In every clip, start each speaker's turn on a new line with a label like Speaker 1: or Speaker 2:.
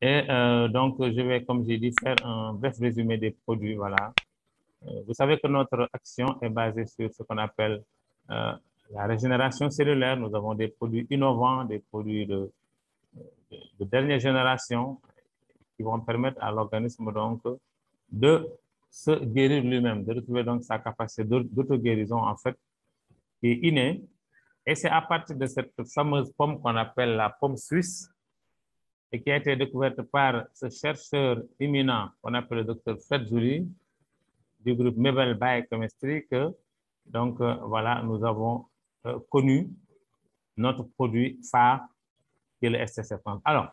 Speaker 1: Et donc, je vais, comme j'ai dit, faire un bref résumé des produits. Voilà. Vous savez que notre action est basée sur ce qu'on appelle la régénération cellulaire. Nous avons des produits innovants, des produits de dernière génération qui vont permettre à l'organisme donc de se guérir lui-même, de retrouver donc sa capacité d'auto-guérison en fait qui est innée. Et c'est à partir de cette fameuse pomme qu'on appelle la pomme suisse et qui a été découverte par ce chercheur éminent qu'on appelle le docteur Fred Joly du groupe Mebel Biochemistry que donc voilà, nous avons connu notre produit phare qui est le STC30. Alors,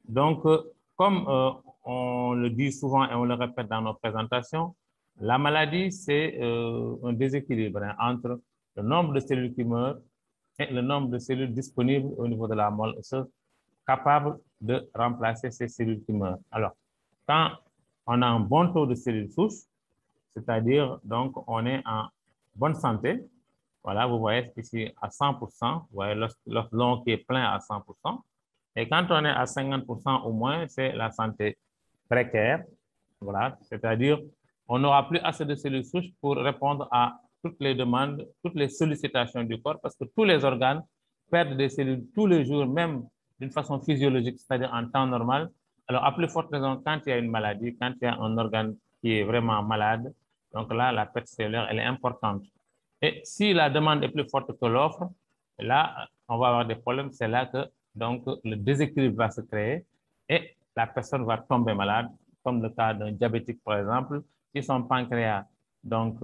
Speaker 1: donc, comme on le dit souvent et on le répète dans nos présentations, la maladie, c'est un déséquilibre entre le nombre de cellules qui meurent et le nombre de cellules disponibles au niveau de la moelle osseuse capables de remplacer ces cellules qui meurent. Alors, quand on a un bon taux de cellules souches, c'est-à-dire donc on est en bonne santé, voilà, vous voyez ici à 100%, vous voyez l'os qui est plein à 100%, et quand on est à 50% au moins, c'est la santé précaire, voilà, c'est-à-dire on n'aura plus assez de cellules souches pour répondre à toutes les demandes, toutes les sollicitations du corps, parce que tous les organes perdent des cellules tous les jours, même d'une façon physiologique, c'est-à-dire en temps normal. Alors, à plus forte raison, quand il y a une maladie, quand il y a un organe qui est vraiment malade, donc là, la perte cellulaire, elle est importante. Et si la demande est plus forte que l'offre, là, on va avoir des problèmes. C'est là que donc, le déséquilibre va se créer et la personne va tomber malade, comme le cas d'un diabétique, par exemple, si son pancréas donc,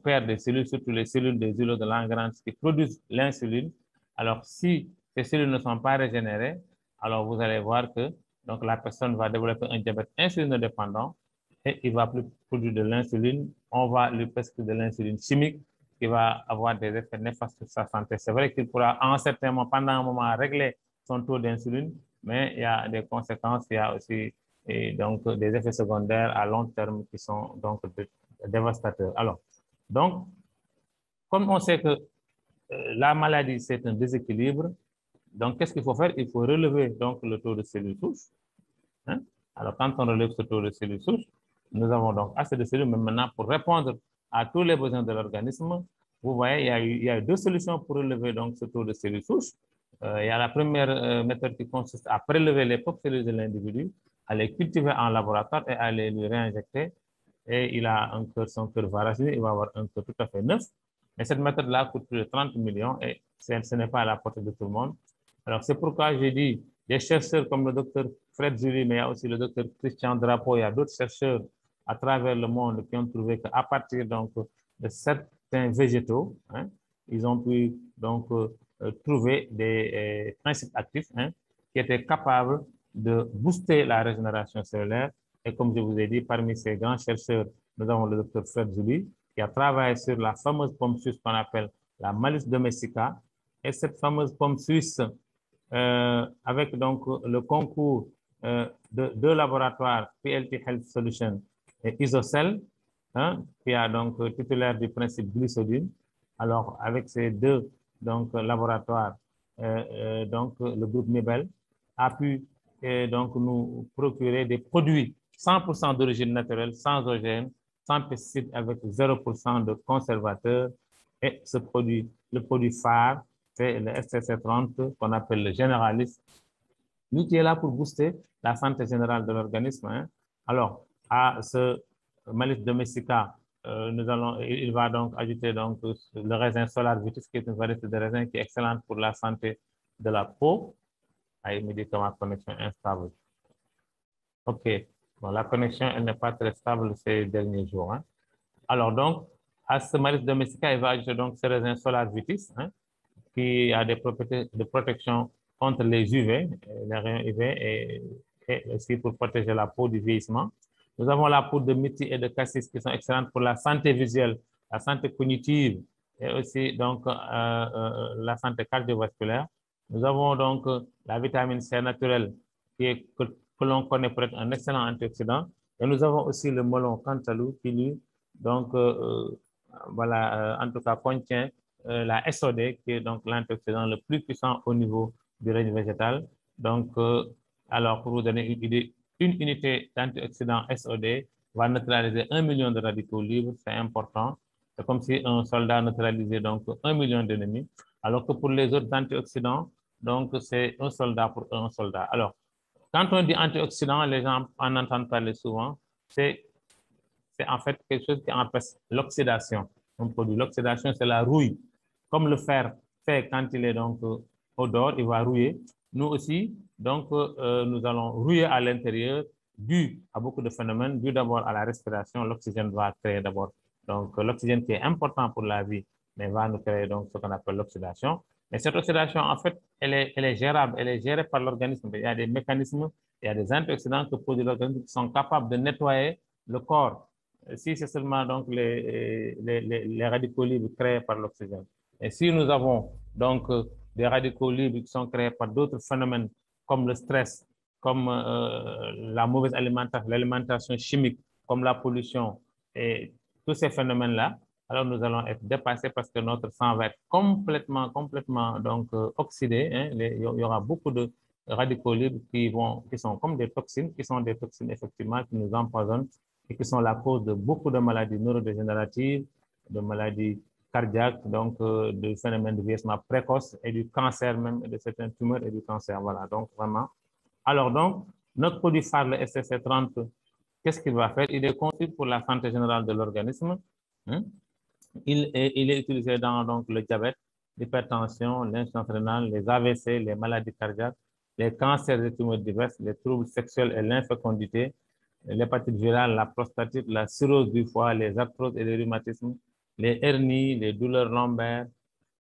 Speaker 1: perd des cellules, surtout les cellules des îlots de Langerhans qui produisent l'insuline. Alors, si ces cellules ne sont pas régénérées, alors vous allez voir que donc, la personne va développer un diabète insulinodépendant et il ne va plus produire de l'insuline. On va lui prescrire de l'insuline chimique qui va avoir des effets néfastes sur sa santé. C'est vrai qu'il pourra en un certain moment, pendant un moment, régler son taux d'insuline, mais il y a des conséquences, il y a aussi donc, des effets secondaires à long terme qui sont donc dévastateurs. Alors, donc, comme on sait que la maladie, c'est un déséquilibre, donc qu'est-ce qu'il faut faire? Il faut relever donc, le taux de cellules souches. Hein? Alors, quand on relève ce taux de cellules souches, nous avons donc assez de cellules, mais maintenant, pour répondre à tous les besoins de l'organisme, vous voyez, il y a deux solutions pour relever donc, ce taux de cellules souches. Il y a la première méthode qui consiste à prélever les propres cellules de l'individu, à les cultiver en laboratoire et à les lui réinjecter. Et il a un cœur, son cœur va rajeunir, il va avoir un cœur tout à fait neuf. Mais cette méthode-là coûte plus de 30 millions et ce n'est pas à la portée de tout le monde. Alors, c'est pourquoi j'ai dit des chercheurs comme le docteur Fred Joly, mais il y a aussi le docteur Christian Drapeau, il y a d'autres chercheurs à travers le monde qui ont trouvé qu'à partir donc, de certains végétaux, hein, ils ont pu donc trouver des principes actifs hein, qui étaient capables de booster la régénération cellulaire. Et comme je vous ai dit, parmi ces grands chercheurs, nous avons le docteur Fred Joly qui a travaillé sur la fameuse pomme suisse qu'on appelle la Malus domestica. Et cette fameuse pomme suisse, avec donc le concours de deux laboratoires, PLT Health Solutions et Isocell, hein, qui a donc titulaire du principe glycodine. Alors, avec ces deux donc, laboratoires, donc le groupe Mebel a pu donc nous procurer des produits 100% d'origine naturelle, sans OGM, sans pesticides, avec 0% de conservateurs. Et ce produit, le produit phare, c'est le STC30 qu'on appelle le généraliste, lui qui est là pour booster la santé générale de l'organisme. Hein. Alors, à ce Malus domestica, il va donc ajouter donc, le raisin Solar Vitis, qui est une variété de raisin qui est excellente pour la santé de la peau. Ah, il me dit que ma connexion est instable. OK. Bon, la connexion, elle n'est pas très stable ces derniers jours. Hein. Alors donc, à ce Malus domestica, il va ajouter donc ce raisin Solar Vitis, hein, qui a des propriétés de protection contre les UV, les rayons UV, et aussi pour protéger la peau du vieillissement. Nous avons la poudre de myrtille et de cassis qui sont excellentes pour la santé visuelle, la santé cognitive et aussi donc la santé cardiovasculaire. Nous avons donc la vitamine C naturelle que l'on connaît pour être un excellent antioxydant. Et nous avons aussi le melon cantaloupe qui lui, donc, voilà, en tout cas, contient la SOD, qui est donc l'antioxydant le plus puissant au niveau du règne végétal. Donc, Alors, pour vous donner une idée, une unité d'antioxydant SOD va neutraliser 1 million de radicaux libres, c'est important. C'est comme si un soldat neutralisait donc 1 million d'ennemis, alors que pour les autres antioxydants, donc c'est un soldat pour un soldat. Alors, quand on dit antioxydant, les gens en entendent parler souvent, c'est en fait quelque chose qui empêche l'oxydation. On produit l'oxydation, c'est la rouille. Comme le fer fait quand il est donc au dehors, il va rouiller. Nous aussi, donc, nous allons rouiller à l'intérieur dû à beaucoup de phénomènes, dû d'abord à la respiration. L'oxygène va créer d'abord, donc l'oxygène qui est important pour la vie, mais va nous créer donc ce qu'on appelle l'oxydation. Mais cette oxydation, en fait, elle est gérable, elle est gérée par l'organisme. Il y a des mécanismes, il y a des antioxydants que produit l'organisme qui sont capables de nettoyer le corps si c'est seulement donc les radicaux libres créés par l'oxygène. Et si nous avons donc des radicaux libres qui sont créés par d'autres phénomènes comme le stress, comme la mauvaise alimentation, l'alimentation chimique, comme la pollution et tous ces phénomènes-là, alors nous allons être dépassés parce que notre sang va être complètement donc oxydé. Hein. Il y aura beaucoup de radicaux libres qui sont comme des toxines, qui sont des toxines effectivement qui nous empoisonnent et qui sont la cause de beaucoup de maladies neurodégénératives, de maladies cardiaques, donc de phénomènes de vieillissement précoce et du cancer même, de certaines tumeurs et du cancer. Voilà, donc vraiment. Alors donc, notre produit phare, le SCC30, qu'est-ce qu'il va faire? Il est conçu pour la santé générale de l'organisme. Hein? Il est utilisé dans donc, le diabète, l'hypertension, l'insuffisance rénale, les AVC, les maladies cardiaques, les cancers et tumeurs diverses, les troubles sexuels et l'infécondité, l'hépatite virale, la prostatite, la cirrhose du foie, les arthroses et les rhumatismes, les hernies, les douleurs lombaires,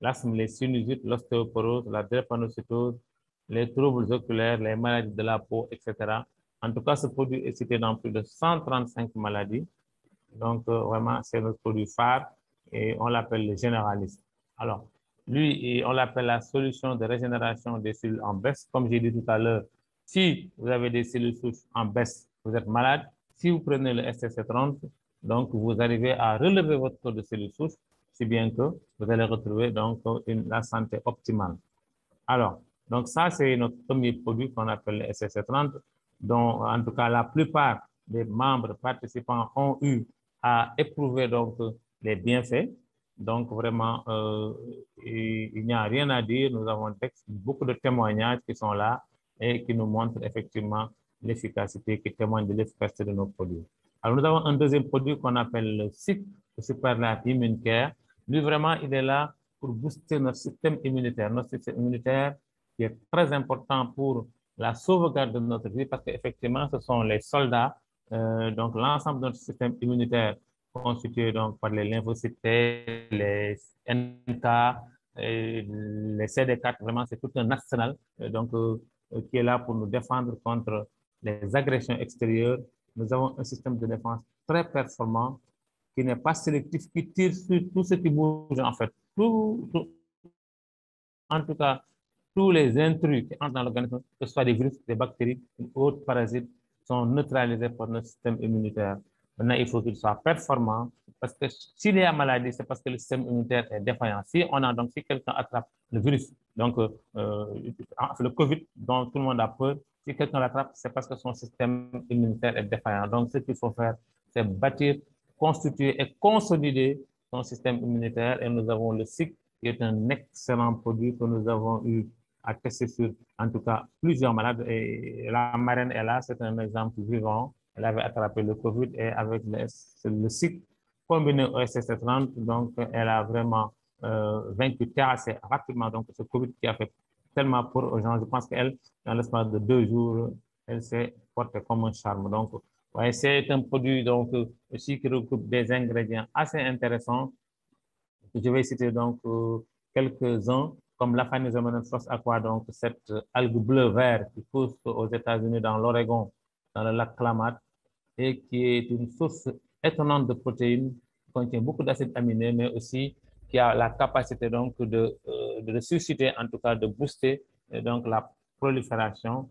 Speaker 1: l'asthme, les sinusites, l'ostéoporose, la drépanocytose, les troubles oculaires, les maladies de la peau, etc. En tout cas, ce produit est cité dans plus de 135 maladies. Donc, vraiment, c'est notre produit phare et on l'appelle le généraliste. Alors, lui, on l'appelle la solution de régénération des cellules en baisse. Comme j'ai dit tout à l'heure, si vous avez des cellules souches en baisse, vous êtes malade. Si vous prenez le STC30, donc vous arrivez à relever votre taux de cellules souches, si bien que vous allez retrouver donc la santé optimale. Alors, donc ça, c'est notre premier produit qu'on appelle le STC30, dont en tout cas la plupart des membres participants ont eu à éprouver donc les bienfaits. Donc vraiment, il n'y a rien à dire. Nous avons beaucoup de témoignages qui sont là et qui nous montrent effectivement l'efficacité, qui témoignent de l'efficacité de nos produits. Alors nous avons un deuxième produit qu'on appelle le SIC, le Superlife Immune Care. Lui vraiment, il est là pour booster notre système immunitaire. Notre système immunitaire qui est très important pour la sauvegarde de notre vie parce qu'effectivement, ce sont les soldats, donc l'ensemble de notre système immunitaire constitué donc par les lymphocytes, les NK, les CD4, vraiment c'est tout un arsenal donc, qui est là pour nous défendre contre les agressions extérieures. Nous avons un système de défense très performant qui n'est pas sélectif, qui tire sur tout ce qui bouge en fait. En tout cas, tous les intrus qui entrent dans l'organisme, que ce soit des virus, des bactéries ou autres parasites, sont neutralisés par notre système immunitaire. Maintenant, il faut qu'il soit performant parce que s'il y a maladie, c'est parce que le système immunitaire est défaillant. Si quelqu'un attrape le virus, donc le COVID dont tout le monde a peur, si quelqu'un l'attrape, c'est parce que son système immunitaire est défaillant. Donc, ce qu'il faut faire, c'est bâtir, constituer et consolider son système immunitaire. Et nous avons le cycle qui est un excellent produit que nous avons eu à tester sur, en tout cas, plusieurs malades. Et la marraine est là, c'est un exemple vivant. Elle avait attrapé le COVID et avec le cycle combiné au SSC30, donc elle a vraiment vaincu assez rapidement donc ce COVID qui a fait tellement peur aux gens. Je pense qu'elle, dans l'espace de 2 jours, elle s'est portée comme un charme. Donc, ouais, c'est un produit donc aussi qui regroupe des ingrédients assez intéressants. Je vais citer donc quelques-uns, comme l'Aphanisomena flos aqua, donc cette algue bleu-vert qui pousse aux États-Unis dans l'Oregon, dans le lac Klamath, et qui est une source étonnante de protéines, qui contient beaucoup d'acides aminés, mais aussi qui a la capacité donc de susciter, en tout cas de booster donc la prolifération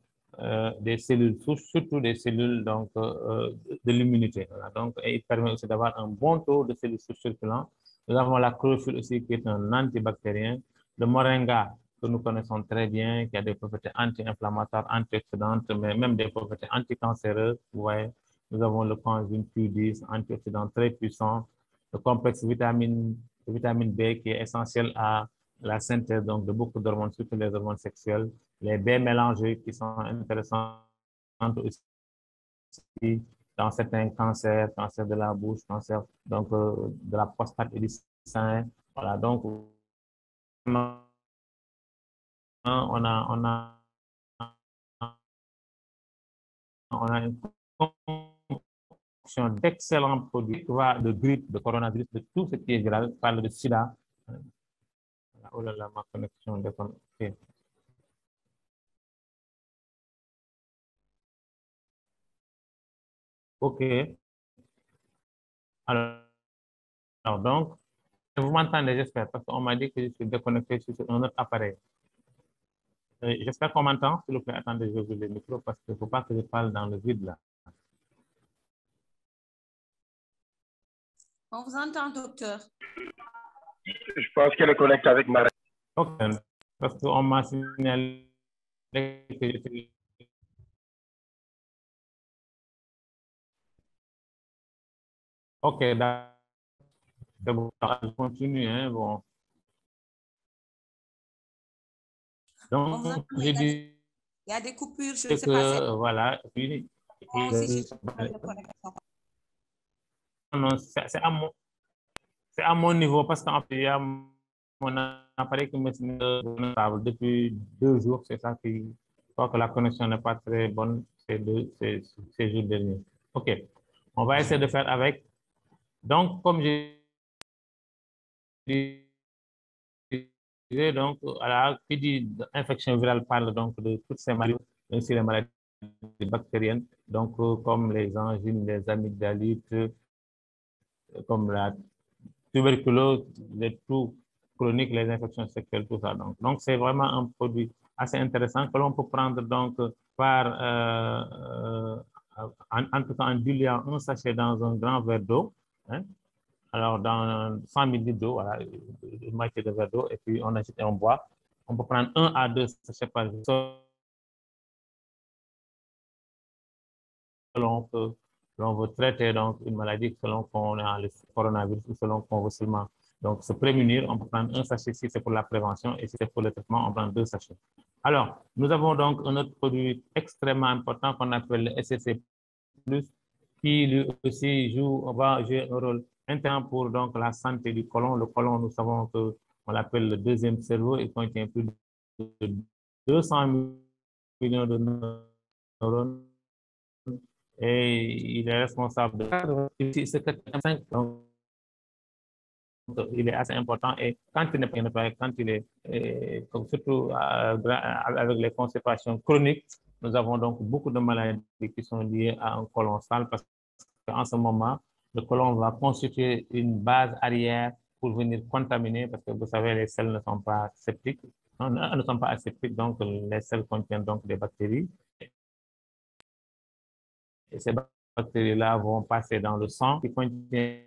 Speaker 1: des cellules souches, surtout des cellules donc, de l'immunité. Voilà. Donc, et il permet aussi d'avoir un bon taux de cellules souches circulantes. Nous avons la chlorophylle aussi qui est un antibactérien. Le moringa que nous connaissons très bien, qui a des propriétés anti-inflammatoires, antioxydantes, mais même des propriétés anticancéreuses. Vous voyez, nous avons le coenzyme Q10, antioxydant très puissant, le complexe vitamine B qui est essentiel à la synthèse donc, de beaucoup d'hormones, surtout les hormones sexuelles, les B mélangés qui sont intéressantes aussi dans certains cancers, cancer de la bouche, cancer donc, de la prostate et du sein. Voilà, donc on a une fonction d'excellents produits de grippe, de coronavirus, de tout ce qui est viral, parle de sida. Oh là là, ma connexion déconne. OK. OK. Alors donc, vous m'entendez, j'espère, parce qu'on m'a dit que je suis déconnecté sur un autre appareil. J'espère qu'on m'entend. S'il vous plaît, attendez, je vais ouvrir le micro parce qu'il ne faut pas que je parle dans le vide là.
Speaker 2: On vous entend, docteur.
Speaker 3: Je pense qu'elle est connectée avec Marie.
Speaker 1: OK. Parce qu'on m'a signalé que OK, d'accord. Bon, je continue, hein, bon. Donc, j'ai dit
Speaker 2: il y a des coupures, je ne sais pas.
Speaker 1: Que, voilà, puis, c'est à mon niveau parce qu'en fait, il y a mon appareil qui me signale depuis 2 jours. C'est ça qui, je crois que la connexion n'est pas très bonne ces jours derniers. OK, on va essayer de faire avec. Donc, comme j'ai dit, donc, qui dit infection virale parle donc de toutes ces maladies, aussi les maladies bactériennes, donc comme les angines, les amygdalites, comme la tuberculose, les trous chroniques, les infections sexuelles, tout ça. Donc c'est vraiment un produit assez intéressant que l'on peut prendre donc par, en tout cas en diluant un sachet dans un grand verre d'eau. Hein. Alors, dans 100 ml d'eau, voilà, une moitié de verre d'eau, et puis on agite et on boit. On peut prendre 1 à 2 sachets par jour. Selon que l'on veut traiter donc une maladie, selon qu'on a le coronavirus ou selon qu'on veut seulement donc se prémunir, on peut prendre un sachet si c'est pour la prévention et si c'est pour le traitement, on prend 2 sachets. Alors, nous avons donc un autre produit extrêmement important qu'on appelle le SCC+, qui lui aussi va jouer un rôle important pour donc la santé du côlon. Le côlon, nous savons qu'on l'appelle le deuxième cerveau, il contient plus de 200 millions de neurones et il est responsable de 85, donc il est assez important et quand il n'est pas nettoyé, quand il est surtout avec les constipations chroniques, nous avons donc beaucoup de maladies qui sont liées à un côlon sale parce qu'en ce moment, le côlon va constituer une base arrière pour venir contaminer parce que vous savez, les selles ne sont pas septiques, ne sont pas aseptiques, donc les selles contiennent donc des bactéries. Et ces bactéries-là vont passer dans le sang qui contient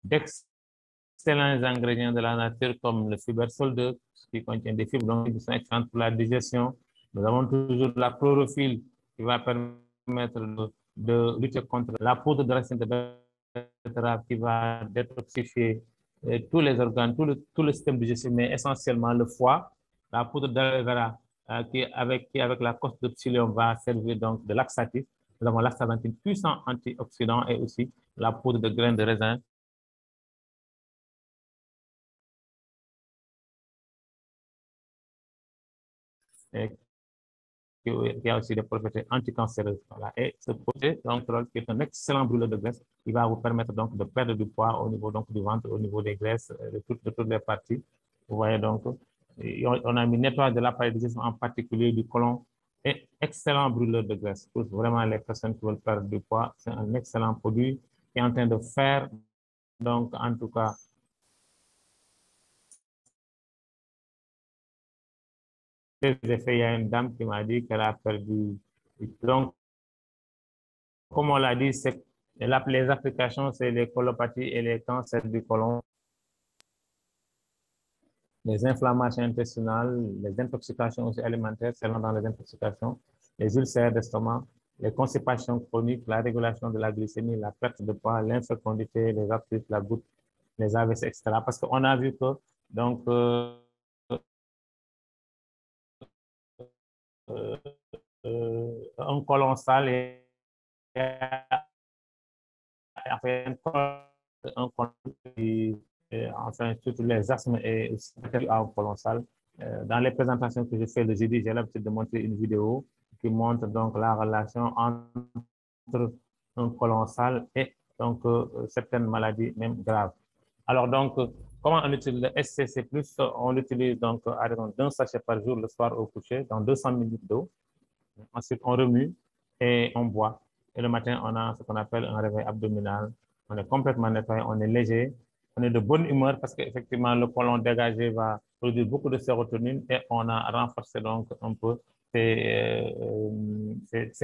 Speaker 1: d'excellents ingrédients de la nature comme le fibre solide qui contient des fibres qui sont excellentes pour la digestion. Nous avons toujours la chlorophylle qui va permettre de lutter contre la poudre de racine de betterave qui va détoxifier tous les organes, tout le système digestif, mais essentiellement le foie. La poudre d'aloe vera qui avec la coste de psyllium va servir donc de laxatif. Nous avons l'astaxanthine puissant antioxydant et aussi la poudre de graines de raisin qui a aussi des propriétés anticancéreuses. Voilà. Et ce produit, donc, qui est un excellent brûleur de graisse, il va vous permettre donc de perdre du poids au niveau donc, du ventre, au niveau des graisses, de toutes les parties. Vous voyez donc, on a mis nettoyage de l'appareil digestif, en particulier du côlon, et excellent brûleur de graisse. Pour vraiment les personnes qui veulent perdre du poids, c'est un excellent produit qui est en train de faire, donc, en tout cas, des effets. Il y a une dame qui m'a dit qu'elle a perdu. Donc, comme on l'a dit, les applications, c'est les colopathies et les cancers du côlon. les inflammations intestinales, les intoxications aussi alimentaires, selon dans les intoxications, les ulcères d'estomac, les constipations chroniques, la régulation de la glycémie, la perte de poids, l'infécondité, les arthrites, la goutte, les AVC, etc. Parce qu'on a vu que donc un côlon sale et un côlon enfin surtout les asthmes et aussi un côlon sale. Dans les présentations que je fais le jeudi, j'ai l'habitude de montrer une vidéo qui montre donc la relation entre un côlon sale et donc certaines maladies même graves. Alors donc, comment on utilise le SCC+? On l'utilise donc à raison d'un sachet par jour le soir au coucher dans 200 ml d'eau. Ensuite, on remue et on boit. Et le matin, on a ce qu'on appelle un réveil abdominal. On est complètement nettoyé, on est léger, on est de bonne humeur parce qu'effectivement, le côlon dégagé va produire beaucoup de sérotonine et on a renforcé donc un peu ses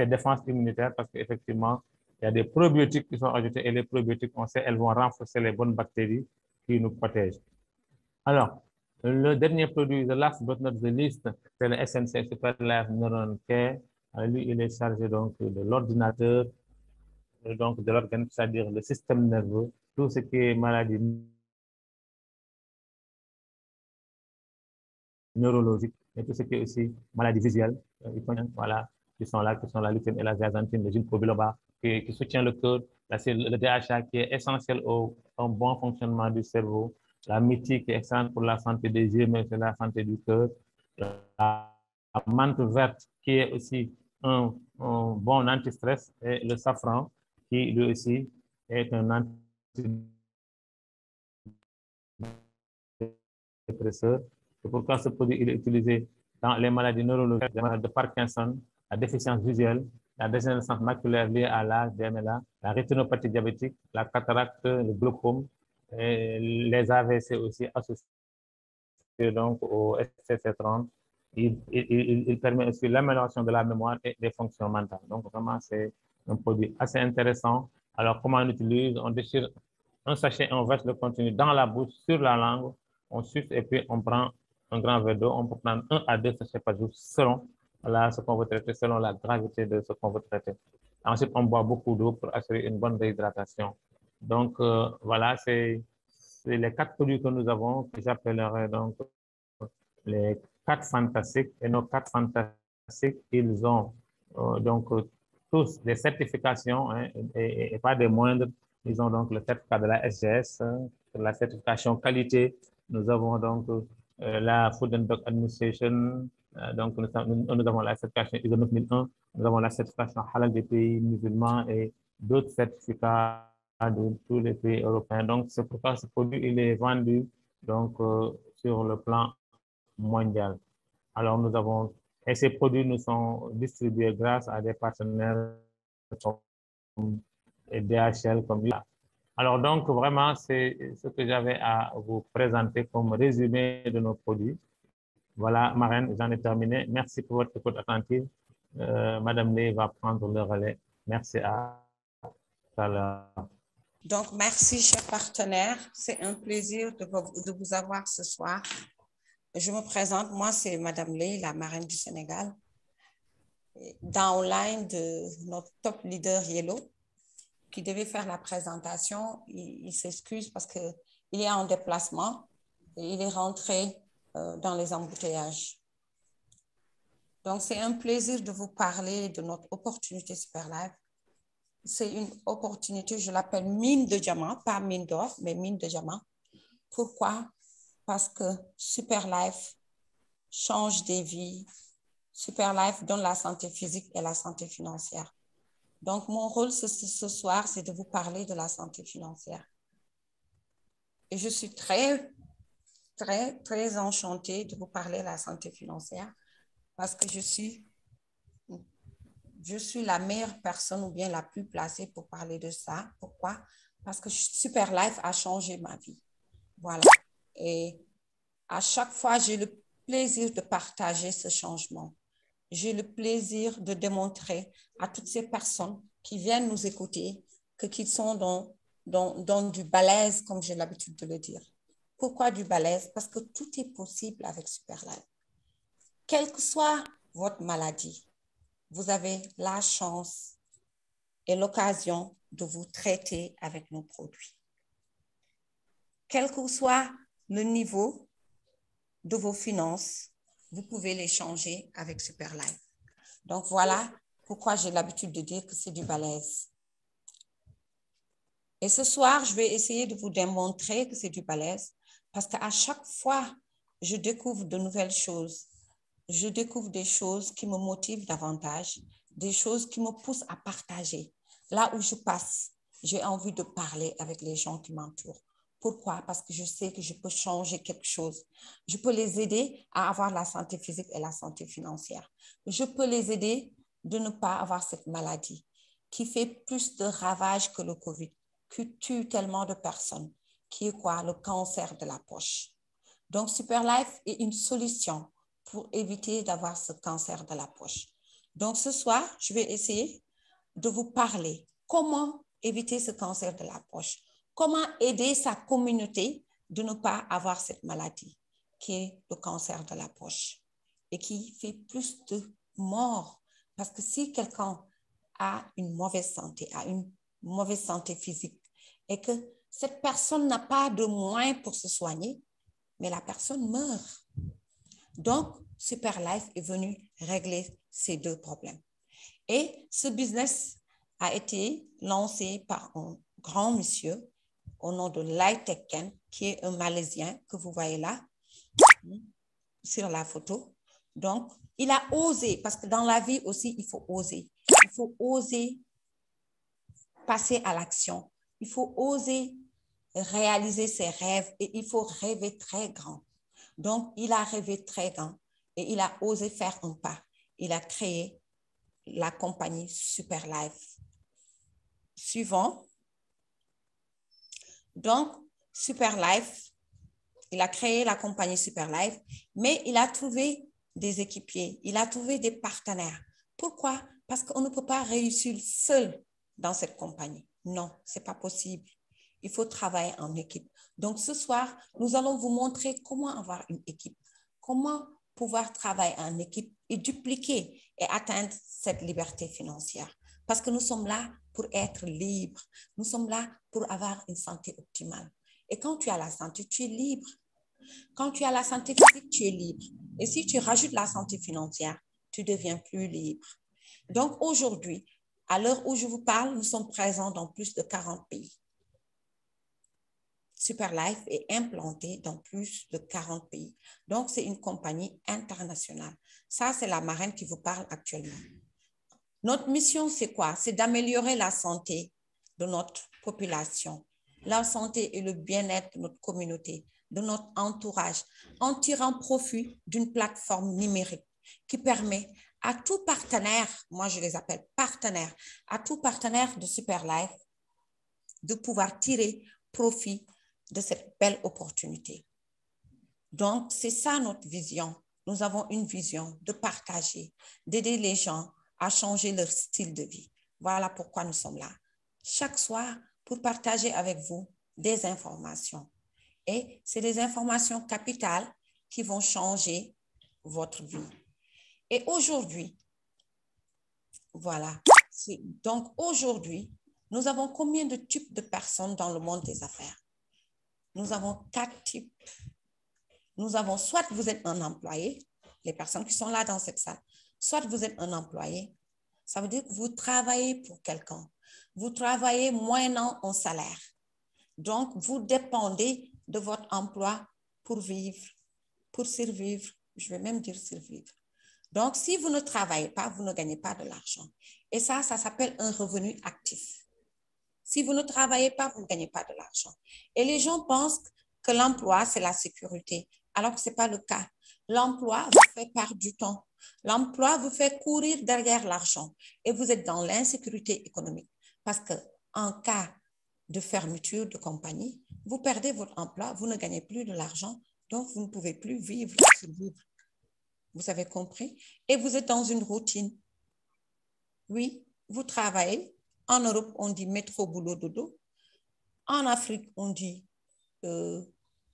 Speaker 1: défenses immunitaires parce qu'effectivement, il y a des probiotiques qui sont ajoutés et les probiotiques, on sait, elles vont renforcer les bonnes bactéries qui nous protègent. Alors, le dernier produit, the last but not the least, c'est le SNC, Super Life Neuron Care. Lui, il est chargé donc de l'ordinateur, donc de l'organisme, c'est-à-dire le système nerveux, tout ce qui est maladie neurologique et tout ce qui est aussi maladie visuelle. Voilà, qui sont là, la leucémie et la zeaxanthine, le gène probiloba, qui soutient le cœur, le DHA qui est essentiel au bon fonctionnement du cerveau, la méthie qui est excellente pour la santé des yeux, mais c'est la santé du cœur, la menthe verte qui est aussi un bon anti-stress et le safran qui lui aussi est un antidépresseur. C'est pourquoi ce produit il est utilisé dans les maladies neurologiques, les maladies de Parkinson, la déficience visuelle, la dégénérescence maculaire liée à l'âge, DMLA, la rétinopathie diabétique, la cataracte, le glaucome, et les AVC aussi associés donc au SCC30. Il permet aussi l'amélioration de la mémoire et des fonctions mentales. Donc, vraiment, c'est un produit assez intéressant. Alors, comment on l'utilise? On déchire un sachet, on verse le contenu dans la bouche, sur la langue, on suce et puis on prend un grand verre d'eau. On peut prendre 1 à 2 sachets par jour selon ce qu'on veut traiter, selon la gravité de ce qu'on veut traiter. Ensuite, on boit beaucoup d'eau pour assurer une bonne réhydratation. Donc, voilà, c'est les 4 produits que nous avons, que j'appellerai donc les 4 fantastiques. Et nos 4 fantastiques, ils ont donc tous des certifications hein, et pas des moindres. Ils ont donc le certificat de la SGS, la certification qualité. Nous avons donc la Food and Drug Administration. Donc, nous avons la certification ISO 9001. Nous avons la certification halal des pays musulmans et d'autres certificats de tous les pays européens. Donc, c'est pourquoi ce produit il est vendu donc, sur le plan mondial. Alors, nous avons, et ces produits nous sont distribués grâce à des partenaires comme DHL, comme là. Alors, donc, vraiment, c'est ce que j'avais à vous présenter comme résumé de nos produits. Voilà, Marraine, j'en ai terminé. Merci pour votre écoute attentive. Madame Lé va prendre le relais. Merci à tout à l'heure.
Speaker 2: Donc, merci, chers partenaires. C'est un plaisir de vous avoir ce soir. Je me présente, moi, c'est Madame Lé, la marraine du Sénégal, downline de notre top leader Yellow, qui devait faire la présentation. Il s'excuse parce qu'il est en déplacement et il est rentré dans les embouteillages. Donc, c'est un plaisir de vous parler de notre opportunité Super Life. C'est une opportunité, je l'appelle mine de diamant, pas mine d'or, mais mine de diamant. Pourquoi? Parce que Super Life change des vies. Super Life donne la santé physique et la santé financière. Donc, mon rôle ce soir, c'est de vous parler de la santé financière. Et je suis très, très, très enchantée de vous parler de la santé financière parce que je suis la meilleure personne ou bien la plus placée pour parler de ça. Pourquoi? Parce que Super Life a changé ma vie. Voilà. Et à chaque fois, j'ai le plaisir de partager ce changement. J'ai le plaisir de démontrer à toutes ces personnes qui viennent nous écouter qu'ils sont dans du balèze, comme j'ai l'habitude de le dire. Pourquoi du balèze? Parce que tout est possible avec Superlife. Quelle que soit votre maladie, vous avez la chance et l'occasion de vous traiter avec nos produits. Quel que soit le niveau de vos finances, vous pouvez les changer avec Superlife. Donc, voilà pourquoi j'ai l'habitude de dire que c'est du balèze. Et ce soir, je vais essayer de vous démontrer que c'est du balèze parce qu'à chaque fois, je découvre de nouvelles choses. Je découvre des choses qui me motivent davantage, des choses qui me poussent à partager. Là où je passe, j'ai envie de parler avec les gens qui m'entourent. Pourquoi? Parce que je sais que je peux changer quelque chose. Je peux les aider à avoir la santé physique et la santé financière. Je peux les aider de ne pas avoir cette maladie qui fait plus de ravages que le COVID, qui tue tellement de personnes, qui est quoi? Le cancer de la poche. Donc, Superlife est une solution pour éviter d'avoir ce cancer de la poche. Donc, ce soir, je vais essayer de vous parler comment éviter ce cancer de la poche, comment aider sa communauté de ne pas avoir cette maladie qui est le cancer de la poche et qui fait plus de morts. Parce que si quelqu'un a une mauvaise santé physique et que cette personne n'a pas de moyens pour se soigner, mais la personne meurt. Donc, Superlife est venu régler ces deux problèmes. Et ce business a été lancé par un grand monsieur au nom de Lai Tekken, qui est un Malaisien que vous voyez là sur la photo. Donc, il a osé, parce que dans la vie aussi, il faut oser. Il faut oser passer à l'action. Il faut oser réaliser ses rêves et il faut rêver très grand. Donc, il a rêvé très grand et il a osé faire un pas. Il a créé la compagnie Superlife. Suivant. Donc, Superlife, il a créé la compagnie Superlife, mais il a trouvé des équipiers, il a trouvé des partenaires. Pourquoi? Parce qu'on ne peut pas réussir seul dans cette compagnie. Non, ce n'est pas possible. Il faut travailler en équipe. Donc, ce soir, nous allons vous montrer comment avoir une équipe, comment pouvoir travailler en équipe et dupliquer et atteindre cette liberté financière. Parce que nous sommes là pour être libres. Nous sommes là pour avoir une santé optimale. Et quand tu as la santé, tu es libre. Quand tu as la santé physique, tu es libre. Et si tu rajoutes la santé financière, tu deviens plus libre. Donc, aujourd'hui, à l'heure où je vous parle, nous sommes présents dans plus de 40 pays. Superlife est implanté dans plus de 40 pays. Donc, c'est une compagnie internationale. Ça, c'est la marraine qui vous parle actuellement. Notre mission, c'est quoi? C'est d'améliorer la santé de notre population, la santé et le bien-être de notre communauté, de notre entourage, en tirant profit d'une plateforme numérique qui permet à tout partenaire, moi je les appelle partenaires, à tout partenaire de Superlife de pouvoir tirer profit de cette belle opportunité. Donc, c'est ça notre vision. Nous avons une vision de partager, d'aider les gens à changer leur style de vie. Voilà pourquoi nous sommes là. Chaque soir, pour partager avec vous des informations. Et c'est des informations capitales qui vont changer votre vie. Et aujourd'hui, voilà. Donc, aujourd'hui, nous avons combien de types de personnes dans le monde des affaires? Nous avons 4 types. Nous avons soit vous êtes un employé, les personnes qui sont là dans cette salle, soit vous êtes un employé. Ça veut dire que vous travaillez pour quelqu'un. Vous travaillez moyennant un salaire. Donc, vous dépendez de votre emploi pour vivre, pour survivre. Je vais même dire survivre. Donc, si vous ne travaillez pas, vous ne gagnez pas de l'argent. Et ça s'appelle un revenu actif. Si vous ne travaillez pas, vous ne gagnez pas de l'argent. Et les gens pensent que l'emploi, c'est la sécurité, alors que ce n'est pas le cas. L'emploi vous fait perdre du temps. L'emploi vous fait courir derrière l'argent et vous êtes dans l'insécurité économique. Parce qu'en cas de fermeture de compagnie, vous perdez votre emploi, vous ne gagnez plus de l'argent, donc vous ne pouvez plus vivre, survivre. Vous avez compris? Et vous êtes dans une routine. Oui, vous travaillez. En Europe, on dit métro, boulot, dodo. En Afrique, on dit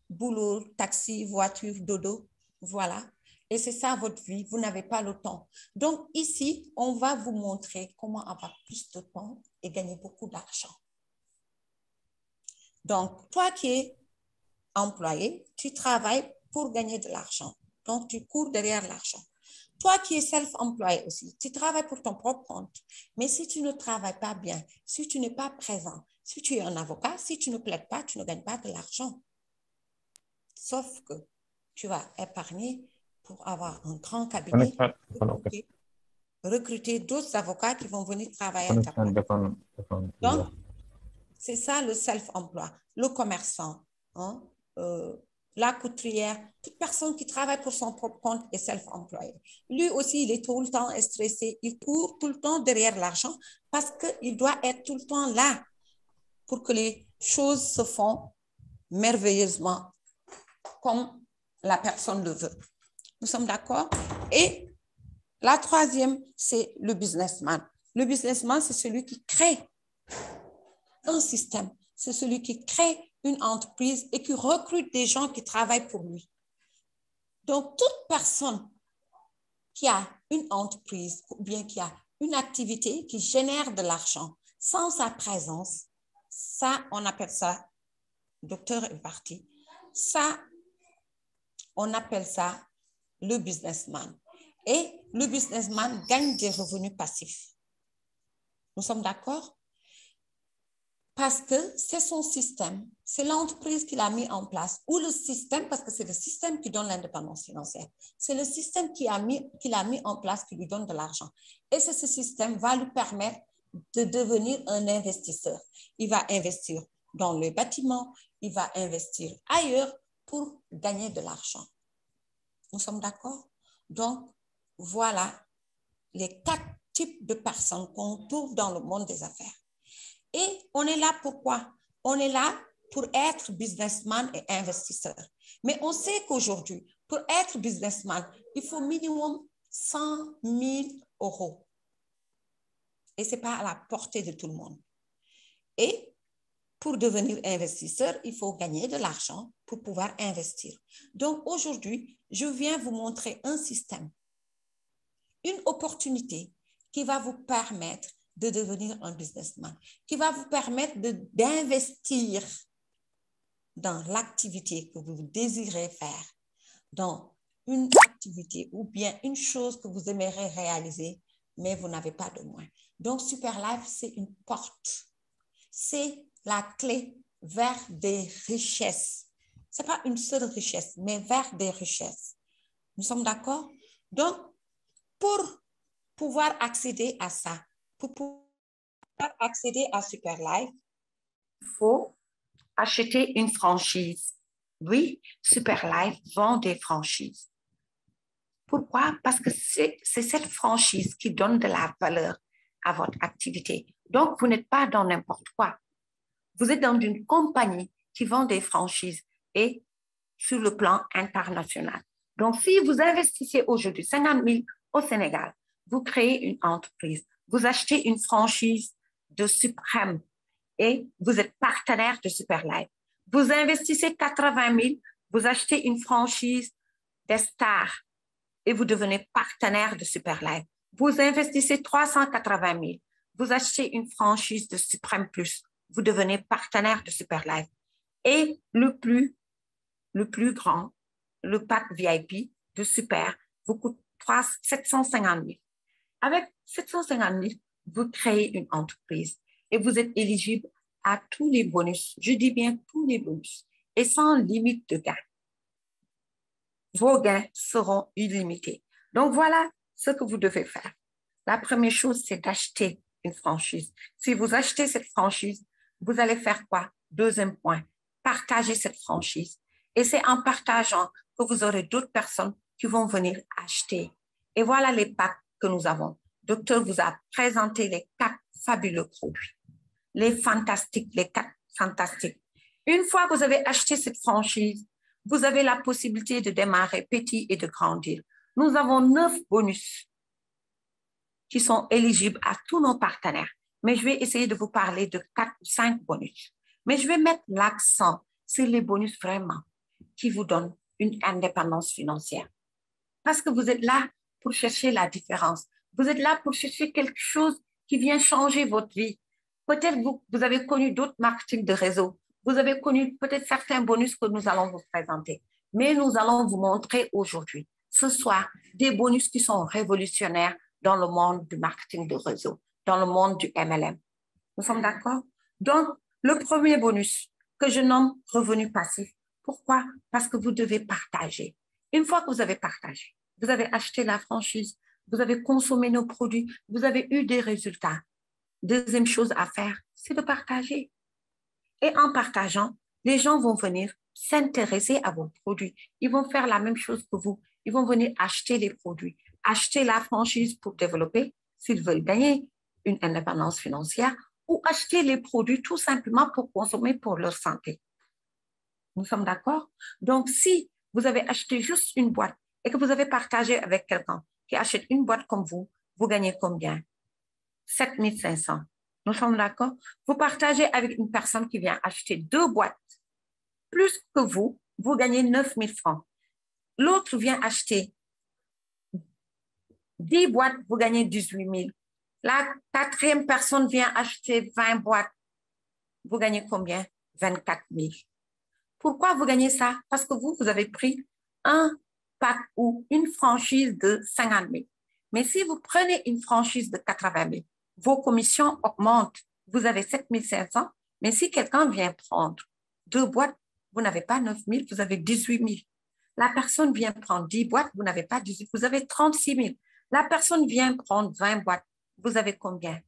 Speaker 2: boulot, taxi, voiture, dodo, voilà. Et c'est ça votre vie, vous n'avez pas le temps. Donc ici, on va vous montrer comment avoir plus de temps et gagner beaucoup d'argent. Donc, toi qui es employé, tu travailles pour gagner de l'argent. Donc, tu cours derrière l'argent. Toi qui es self-employé aussi, tu travailles pour ton propre compte. Mais si tu ne travailles pas bien, si tu n'es pas présent, si tu es un avocat, si tu ne plaides pas, tu ne gagnes pas de l'argent. Sauf que tu vas épargner pour avoir un grand cabinet, recruter d'autres avocats qui vont venir travailler à ta place. Donc, c'est ça le self-emploi, le commerçant, hein, la couturière, toute personne qui travaille pour son propre compte est self-employé. Lui aussi, il est tout le temps stressé, il court tout le temps derrière l'argent parce qu'il doit être tout le temps là pour que les choses se font merveilleusement comme la personne le veut. Nous sommes d'accord? Et la troisième, c'est le businessman. Le businessman, c'est celui qui crée un système. C'est celui qui crée une entreprise et qui recrute des gens qui travaillent pour lui. Donc, toute personne qui a une entreprise ou bien qui a une activité qui génère de l'argent sans sa présence, ça, on appelle ça, docteur est parti, ça, on appelle ça le businessman. Et le businessman gagne des revenus passifs. Nous sommes d'accord? Parce que c'est son système, c'est l'entreprise qu'il a mis en place, ou le système, parce que c'est le système qui donne l'indépendance financière. C'est le système qu'il a mis en place qui lui donne de l'argent. Et ce système va lui permettre de devenir un investisseur. Il va investir dans le bâtiment, il va investir ailleurs pour gagner de l'argent. Nous sommes d'accord? Donc, voilà les 4 types de personnes qu'on trouve dans le monde des affaires. Et on est là pourquoi? On est là pour être businessman et investisseur. Mais on sait qu'aujourd'hui, pour être businessman, il faut minimum 100 000 euros. Et ce n'est pas à la portée de tout le monde. Et pour devenir investisseur, il faut gagner de l'argent pour pouvoir investir. Donc aujourd'hui, je viens vous montrer un système, une opportunité qui va vous permettre de devenir un businessman, qui va vous permettre d'investir dans l'activité que vous désirez faire, dans une activité ou bien une chose que vous aimeriez réaliser, mais vous n'avez pas de moyens. Donc, Superlife, c'est une porte. C'est la clé vers des richesses. Ce n'est pas une seule richesse, mais vers des richesses. Nous sommes d'accord? Donc, pour pouvoir accéder à ça, pour pouvoir accéder à Superlife, il faut acheter une franchise. Oui, Superlife vend des franchises. Pourquoi? Parce que c'est cette franchise qui donne de la valeur à votre activité. Donc, vous n'êtes pas dans n'importe quoi. Vous êtes dans une compagnie qui vend des franchises et sur le plan international. Donc, si vous investissez aujourd'hui 50 000 au Sénégal, vous créez une entreprise, vous achetez une franchise de Suprême et vous êtes partenaire de Superlife. Vous investissez 80 000, vous achetez une franchise des Stars et vous devenez partenaire de Superlife. Vous investissez 380 000, vous achetez une franchise de Suprême Plus, vous devenez partenaire de Superlife. Et le plus grand, le pack VIP de Super, vous coûte 750 000. Avec 750 000, vous créez une entreprise et vous êtes éligible à tous les bonus. Je dis bien tous les bonus et sans limite de gain. Vos gains seront illimités. Donc, voilà ce que vous devez faire. La première chose, c'est d'acheter une franchise. Si vous achetez cette franchise, vous allez faire quoi? Deuxième point, partager cette franchise. Et c'est en partageant que vous aurez d'autres personnes qui vont venir acheter. Et voilà les packs que nous avons. Le docteur vous a présenté les 4 fabuleux produits. Les 4 fantastiques. Une fois que vous avez acheté cette franchise, vous avez la possibilité de démarrer petit et de grandir. Nous avons 9 bonus qui sont éligibles à tous nos partenaires. Mais je vais essayer de vous parler de 4 ou 5 bonus. Mais je vais mettre l'accent sur les bonus vraiment. qui vous donne une indépendance financière. Parce que vous êtes là pour chercher la différence. Vous êtes là pour chercher quelque chose qui vient changer votre vie. Peut-être vous avez connu d'autres marketing de réseau. Vous avez connu peut-être certains bonus que nous allons vous présenter. Mais nous allons vous montrer aujourd'hui, ce soir, des bonus qui sont révolutionnaires dans le monde du marketing de réseau, dans le monde du MLM. Nous sommes d'accord? Donc, le premier bonus que je nomme revenu passif. Pourquoi? Parce que vous devez partager. Une fois que vous avez partagé, vous avez acheté la franchise, vous avez consommé nos produits, vous avez eu des résultats. Deuxième chose à faire, c'est de partager. Et en partageant, les gens vont venir s'intéresser à vos produits. Ils vont faire la même chose que vous. Ils vont venir acheter les produits, acheter la franchise pour développer, s'ils veulent gagner une indépendance financière, ou acheter les produits tout simplement pour consommer pour leur santé. Nous sommes d'accord? Donc, si vous avez acheté juste une boîte et que vous avez partagé avec quelqu'un qui achète une boîte comme vous gagnez combien? 7 500. Nous sommes d'accord? Vous partagez avec une personne qui vient acheter 2 boîtes plus que vous gagnez 9 000 francs. L'autre vient acheter 10 boîtes, vous gagnez 18 000. La 4e personne vient acheter 20 boîtes, vous gagnez combien? 24 000. Pourquoi vous gagnez ça? Parce que vous avez pris un pack ou une franchise de 50 000. Mais si vous prenez une franchise de 80 000, vos commissions augmentent. Vous avez 7 500, mais si quelqu'un vient prendre 2 boîtes, vous n'avez pas 9 000, vous avez 18 000. La personne vient prendre 10 boîtes, vous n'avez pas 18 000, vous avez 36 000. La personne vient prendre 20 boîtes, vous avez combien?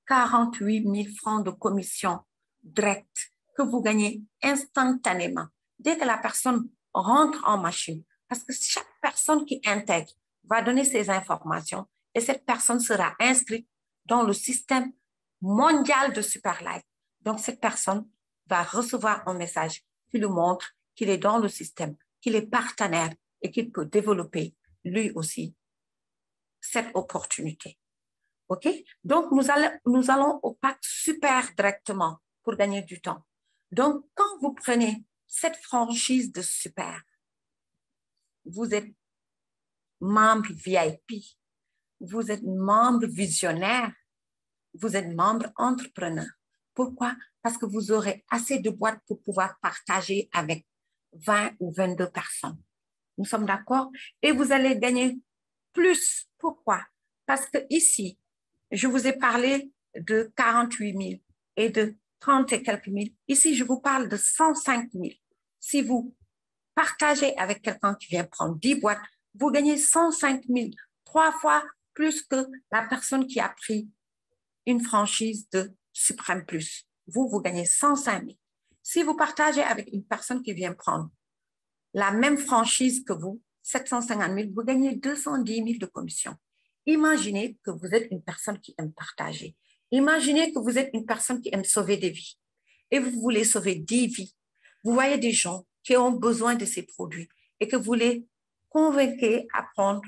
Speaker 2: 48 000 francs de commission directe que vous gagnez instantanément. Dès que la personne rentre en machine, parce que chaque personne qui intègre va donner ses informations et cette personne sera inscrite dans le système mondial de Superlife. Donc, cette personne va recevoir un message qui lui montre qu'il est dans le système, qu'il est partenaire et qu'il peut développer lui aussi cette opportunité. OK? Donc, nous allons au pack super directement pour gagner du temps. Donc, quand vous prenez cette franchise de super, vous êtes membre VIP, vous êtes membre visionnaire, vous êtes membre entrepreneur. Pourquoi? Parce que vous aurez assez de boîtes pour pouvoir partager avec 20 ou 22 personnes. Nous sommes d'accord? Et vous allez gagner plus. Pourquoi? Parce que ici, je vous ai parlé de 48 000 et de 30 et quelques mille. Ici, je vous parle de 105 000. Si vous partagez avec quelqu'un qui vient prendre 10 boîtes, vous gagnez 105 000, 3 fois plus que la personne qui a pris une franchise de Suprême Plus. Vous gagnez 105 000. Si vous partagez avec une personne qui vient prendre la même franchise que vous, 750 000, vous gagnez 210 000 de commission. Imaginez que vous êtes une personne qui aime partager. Imaginez que vous êtes une personne qui aime sauver des vies et vous voulez sauver 10 vies. Vous voyez des gens qui ont besoin de ces produits et que vous les convainquez à prendre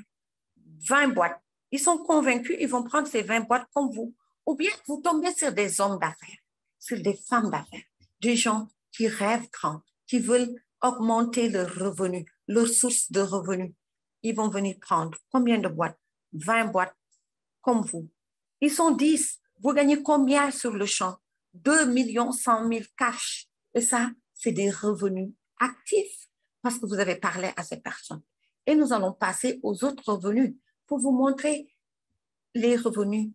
Speaker 2: 20 boîtes. Ils sont convaincus, ils vont prendre ces 20 boîtes comme vous. Ou bien vous tombez sur des hommes d'affaires, sur des femmes d'affaires, des gens qui rêvent grand, qui veulent augmenter leurs revenus, leurs sources de revenus. Ils vont venir prendre combien de boîtes? 20 boîtes comme vous. Ils sont 10. Vous gagnez combien sur le champ? 2 100 000 cash. Et ça, c'est des revenus actifs parce que vous avez parlé à ces personnes. Et nous allons passer aux autres revenus pour vous montrer les revenus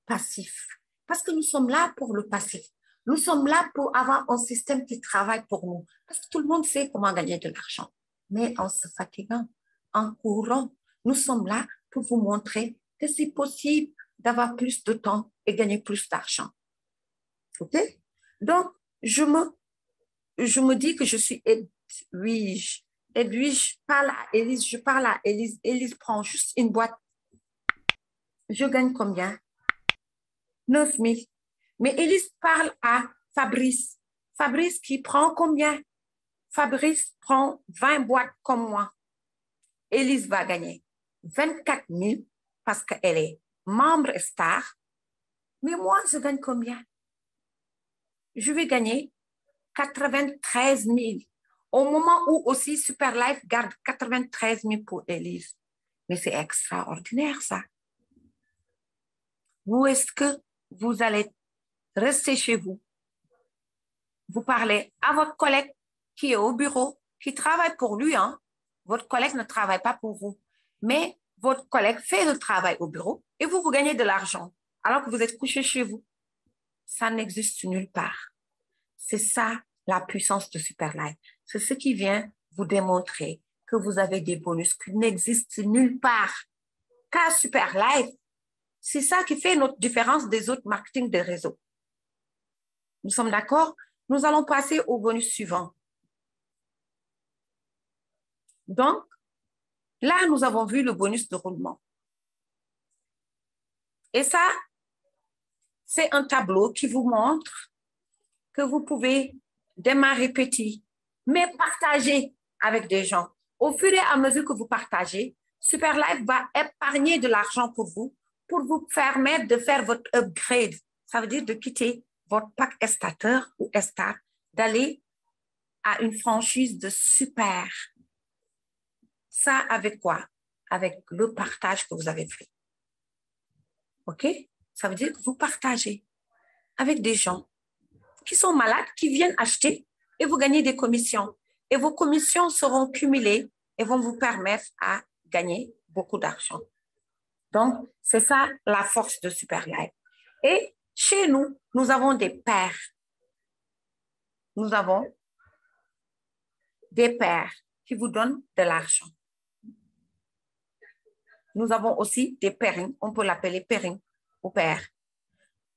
Speaker 2: passifs. Parce que nous sommes là pour le passif. Nous sommes là pour avoir un système qui travaille pour nous. Parce que tout le monde sait comment gagner de l'argent. Mais en se fatiguant, en courant, nous sommes là pour vous montrer que c'est possible d'avoir plus de temps et gagner plus d'argent. OK? Donc, je me dis que je suis Edwige. Edwige parle à Élise, je parle à Élise. Élise prend juste une boîte. Je gagne combien? 9 000. Mais Élise parle à Fabrice. Fabrice qui prend combien? Fabrice prend 20 boîtes comme moi. Élise va gagner 24 000 parce qu'elle est membre star. Mais moi, je gagne combien? Je vais gagner 93 000.
Speaker 4: Au moment où aussi Superlife garde 93 000 pour Élise. Mais c'est extraordinaire, ça. Où est-ce que vous allez rester chez vous? Vous parlez à votre collègue qui est au bureau, qui travaille pour lui. Hein? Votre collègue ne travaille pas pour vous. Mais votre collègue fait le travail au bureau et vous gagnez de l'argent alors que vous êtes couché chez vous. Ça n'existe nulle part. C'est ça la puissance de Superlife. C'est ce qui vient vous démontrer que vous avez des bonus qui n'existent nulle part. Car Superlife, c'est ça qui fait notre différence des autres marketing de réseau. Nous sommes d'accord? Nous allons passer au bonus suivant. Donc, là, nous avons vu le bonus de roulement. Et ça, c'est un tableau qui vous montre que vous pouvez démarrer petit, mais partager avec des gens. Au fur et à mesure que vous partagez, Superlife va épargner de l'argent pour vous permettre de faire votre upgrade. Ça veut dire de quitter votre pack Estateur ou Estar, d'aller à une franchise de super. Ça avec quoi? Avec le partage que vous avez fait. OK? Ça veut dire que vous partagez avec des gens qui sont malades, qui viennent acheter et vous gagnez des commissions. Et vos commissions seront cumulées et vont vous permettre à gagner beaucoup d'argent. Donc, c'est ça la force de Superlife. Et chez nous, nous avons des pairs. Nous avons des pairs qui vous donnent de l'argent. Nous avons aussi des pairings. On peut l'appeler pairing ou pair.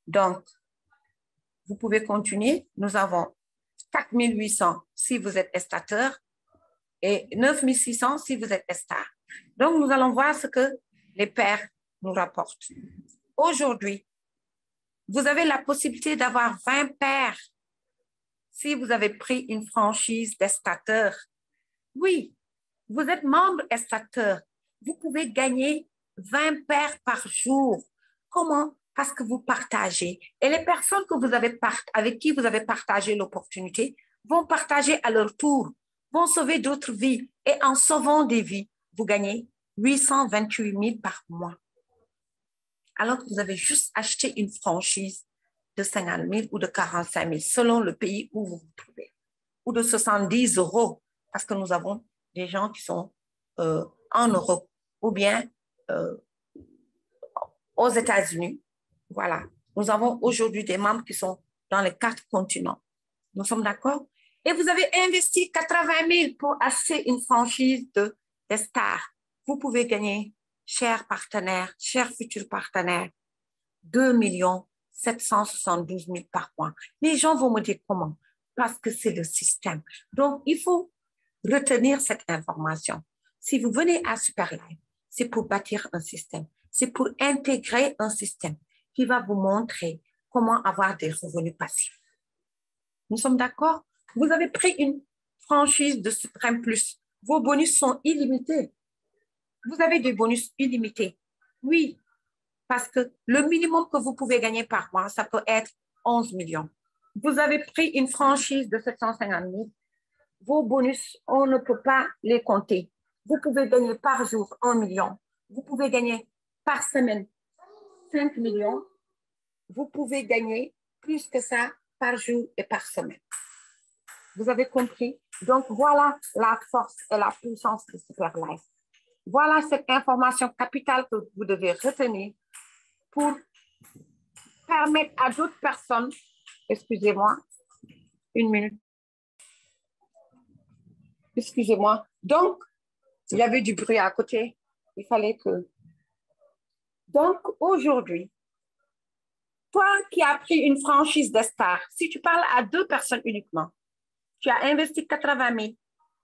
Speaker 4: Donc, vous pouvez continuer. Nous avons 4 800 si vous êtes estateur et 9 600 si vous êtes estar. Donc, nous allons voir ce que les pairs nous rapportent. Aujourd'hui, vous avez la possibilité d'avoir 20 pairs si vous avez pris une franchise d'estateur. Oui, vous êtes membre estateur. Vous pouvez gagner 20 pairs par jour. Comment? Parce que vous partagez. Et les personnes que vous avez avec qui vous avez partagé l'opportunité vont partager à leur tour, vont sauver d'autres vies. Et en sauvant des vies, vous gagnez 828 000 par mois. Alors que vous avez juste acheté une franchise de 50 000 ou de 45 000, selon le pays où vous vous trouvez, ou de 70 €, parce que nous avons des gens qui sont en Europe, ou bien aux États-Unis. Voilà. Nous avons aujourd'hui des membres qui sont dans les 4 continents. Nous sommes d'accord? Et vous avez investi 80 000 pour acheter une franchise de stars. Vous pouvez gagner, chers partenaires, chers futurs partenaires, 2 772 000 par mois. Les gens vont me dire comment? Parce que c'est le système. Donc, il faut retenir cette information. Si vous venez à Superlife, c'est pour bâtir un système. C'est pour intégrer un système qui va vous montrer comment avoir des revenus passifs. Nous sommes d'accord? Vous avez pris une franchise de Supreme Plus. Vos bonus sont illimités. Vous avez des bonus illimités. Oui, parce que le minimum que vous pouvez gagner par mois, ça peut être 11 millions. Vous avez pris une franchise de 750 000. Vos bonus, on ne peut pas les compter. Vous pouvez gagner par jour 1 million. Vous pouvez gagner par semaine 5 millions. Vous pouvez gagner plus que ça par jour et par semaine. Vous avez compris? Donc, voilà la force et la puissance de Superlife. Voilà cette information capitale que vous devez retenir pour permettre à d'autres personnes, excusez-moi, une minute. Excusez-moi. Donc, il y avait du bruit à côté. Il fallait que... Donc, aujourd'hui, toi qui as pris une franchise d'Estar, si tu parles à 2 personnes uniquement, tu as investi 80 000,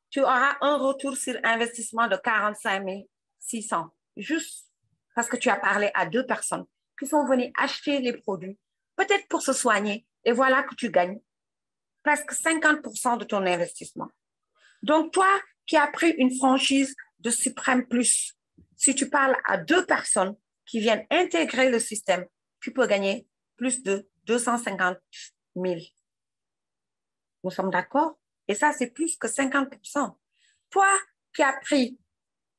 Speaker 4: tu auras un retour sur investissement de 45 600, juste parce que tu as parlé à 2 personnes qui sont venues acheter les produits, peut-être pour se soigner, et voilà que tu gagnes presque 50% de ton investissement. Donc, toi qui as pris une franchise de Supreme Plus, si tu parles à 2 personnes qui viennent intégrer le système, tu peux gagner plus de 250 000. Nous sommes d'accord? Et ça, c'est plus que 50%. Toi qui as pris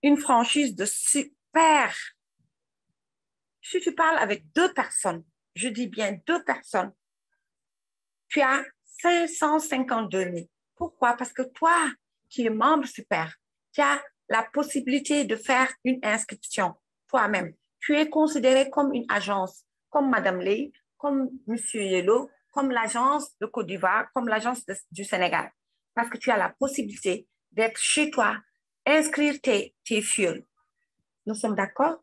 Speaker 4: une franchise de super, si tu parles avec 2 personnes, je dis bien 2 personnes, tu as 552 000. Pourquoi? Parce que toi qui es membre super, tu as la possibilité de faire une inscription toi-même. Tu es considéré comme une agence, comme Madame Ley, comme Monsieur Yellow, comme l'agence de Côte d'Ivoire, comme l'agence du Sénégal. Parce que tu as la possibilité d'être chez toi, inscrire tes fuels. Nous sommes d'accord?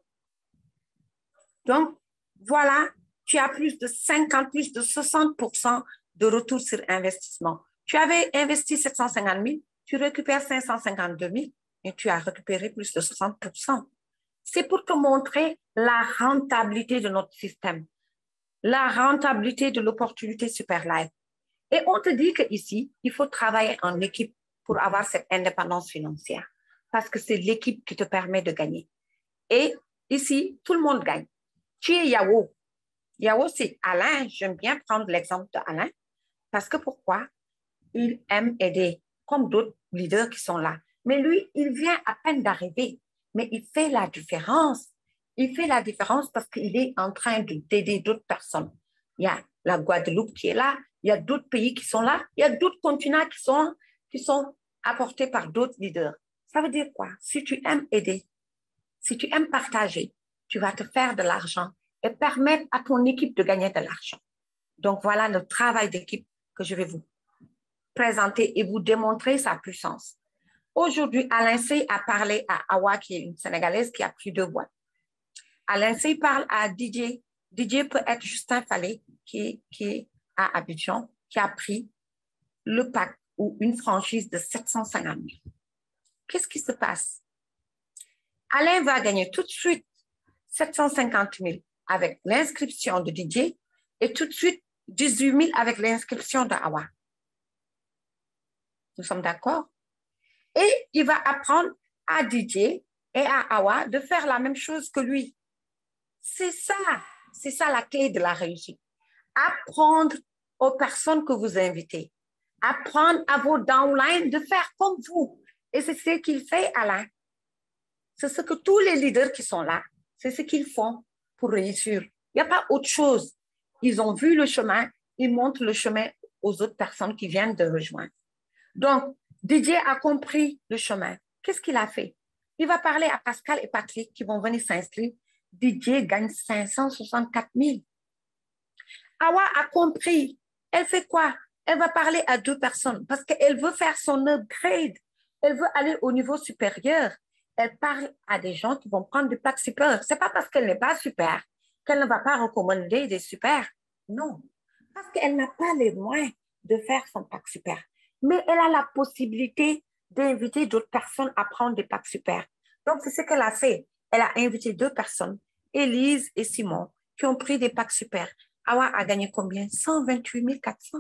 Speaker 4: Donc, voilà, tu as plus de 50, plus de 60% de retour sur investissement. Tu avais investi 750 000, tu récupères 552 000 et tu as récupéré plus de 60%. C'est pour te montrer la rentabilité de notre système, la rentabilité de l'opportunité Super Life. Et on te dit qu'ici, il faut travailler en équipe pour avoir cette indépendance financière parce que c'est l'équipe qui te permet de gagner. Et ici, tout le monde gagne. Tu es Yao. Yao, c'est Alain. J'aime bien prendre l'exemple d'Alain parce que pourquoi? Il aime aider, comme d'autres leaders qui sont là. Mais lui, il vient à peine d'arriver, mais il fait la différence. Il fait la différence parce qu'il est en train d'aider d'autres personnes. Il y a la Guadeloupe qui est là, il y a d'autres pays qui sont là, il y a d'autres continents qui sont apportés par d'autres leaders. Ça veut dire quoi? Si tu aimes aider, si tu aimes partager, tu vas te faire de l'argent et permettre à ton équipe de gagner de l'argent. Donc, voilà le travail d'équipe que je vais vous présenter et vous démontrer sa puissance. Aujourd'hui, Alain Sey a parlé à Awa, qui est une Sénégalaise qui a pris 2 boîtes. Alain Sey parle à DJ. DJ peut être Justin Fallet, qui est à Abidjan, qui a pris le pack ou une franchise de 750 000. Qu'est-ce qui se passe? Alain va gagner tout de suite 750 000 avec l'inscription de DJ et tout de suite 18 000 avec l'inscription de Awa. Nous sommes d'accord? Et il va apprendre à DJ et à Awa de faire la même chose que lui. C'est ça la clé de la réussite. Apprendre aux personnes que vous invitez. Apprendre à vos downlines de faire comme vous. Et c'est ce qu'il fait, Alain. C'est ce que tous les leaders qui sont là, c'est ce qu'ils font pour réussir. Il n'y a pas autre chose. Ils ont vu le chemin, ils montrent le chemin aux autres personnes qui viennent de rejoindre. Donc, Didier a compris le chemin. Qu'est-ce qu'il a fait? Il va parler à Pascal et Patrick qui vont venir s'inscrire. Didier gagne 564 000. Awa a compris. Elle fait quoi? Elle va parler à 2 personnes parce qu'elle veut faire son upgrade. Elle veut aller au niveau supérieur. Elle parle à des gens qui vont prendre du pack super. Ce n'est pas parce qu'elle n'est pas super qu'elle ne va pas recommander des super. Non, parce qu'elle n'a pas les moyens de faire son pack super. Mais elle a la possibilité d'inviter d'autres personnes à prendre des packs super. Donc, c'est ce qu'elle a fait. Elle a invité 2 personnes, Élise et Simon, qui ont pris des packs super. Awa a gagné combien? 128 400.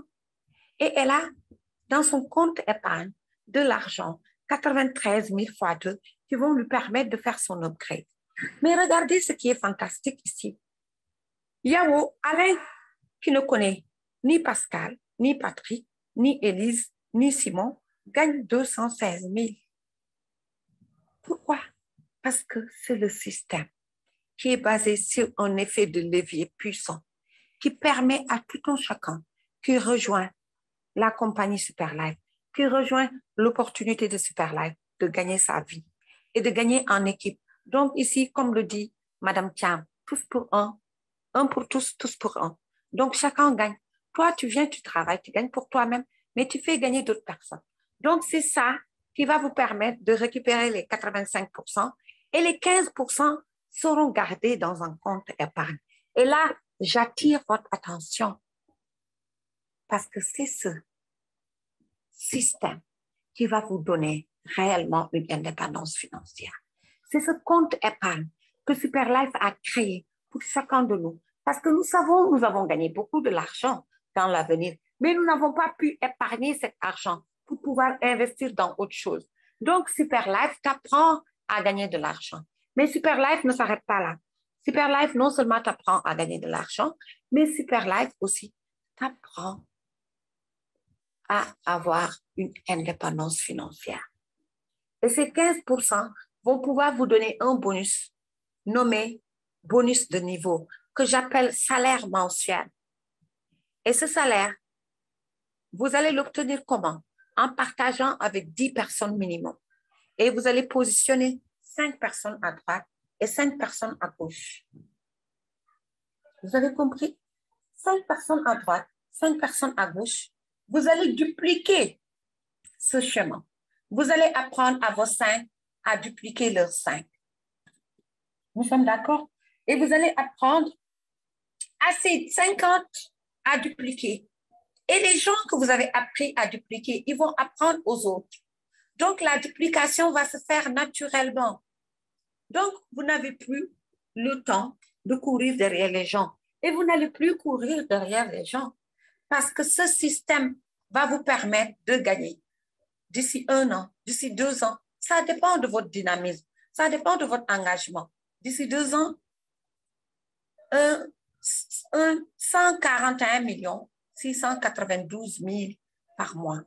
Speaker 4: Et elle a, dans son compte épargne, de l'argent, 93 000 fois 2, qui vont lui permettre de faire son upgrade. Mais regardez ce qui est fantastique ici. Yao, Alain, qui ne connaît ni Pascal, ni Patrick, ni Élise, ni Simon, gagne 216 000. Pourquoi? Parce que c'est le système qui est basé sur un effet de levier puissant qui permet à tout un chacun qui rejoint la compagnie Super Life, qui rejoint l'opportunité de Super Life de gagner sa vie et de gagner en équipe. Donc ici, comme le dit Madame Thiam, tous pour un pour tous, tous pour un. Donc chacun gagne. Toi, tu viens, tu travailles, tu gagnes pour toi-même, mais tu fais gagner d'autres personnes. Donc c'est ça qui va vous permettre de récupérer les 85% et les 15% seront gardés dans un compte épargne. Et là, j'attire votre attention parce que c'est ce système qui va vous donner réellement une indépendance financière. C'est ce compte épargne que Super Life a créé pour chacun de nous. Parce que nous savons, nous avons gagné beaucoup de l'argent dans l'avenir, mais nous n'avons pas pu épargner cet argent pour pouvoir investir dans autre chose. Donc, Super Life t'apprend à gagner de l'argent. Mais Super Life ne s'arrête pas là. Super Life non seulement t'apprend à gagner de l'argent, mais Super Life aussi t'apprend à avoir une indépendance financière. Et ces 15% vont pouvoir vous donner un bonus nommé bonus de niveau que j'appelle salaire mensuel. Et ce salaire, vous allez l'obtenir comment? En partageant avec 10 personnes minimum. Et vous allez positionner 5 personnes à droite et 5 personnes à gauche. Vous avez compris? 5 personnes à droite, 5 personnes à gauche. Vous allez dupliquer ce chemin. Vous allez apprendre à vos 5 à dupliquer leurs 5. Nous sommes d'accord? Et vous allez apprendre à ces 50 à dupliquer. Et les gens que vous avez appris à dupliquer, ils vont apprendre aux autres. Donc, la duplication va se faire naturellement. Donc, vous n'avez plus le temps de courir derrière les gens. Et vous n'allez plus courir derrière les gens parce que ce système va vous permettre de gagner d'ici 1 an, d'ici 2 ans. Ça dépend de votre dynamisme, ça dépend de votre engagement. D'ici 2 ans, 141 692 000 par mois.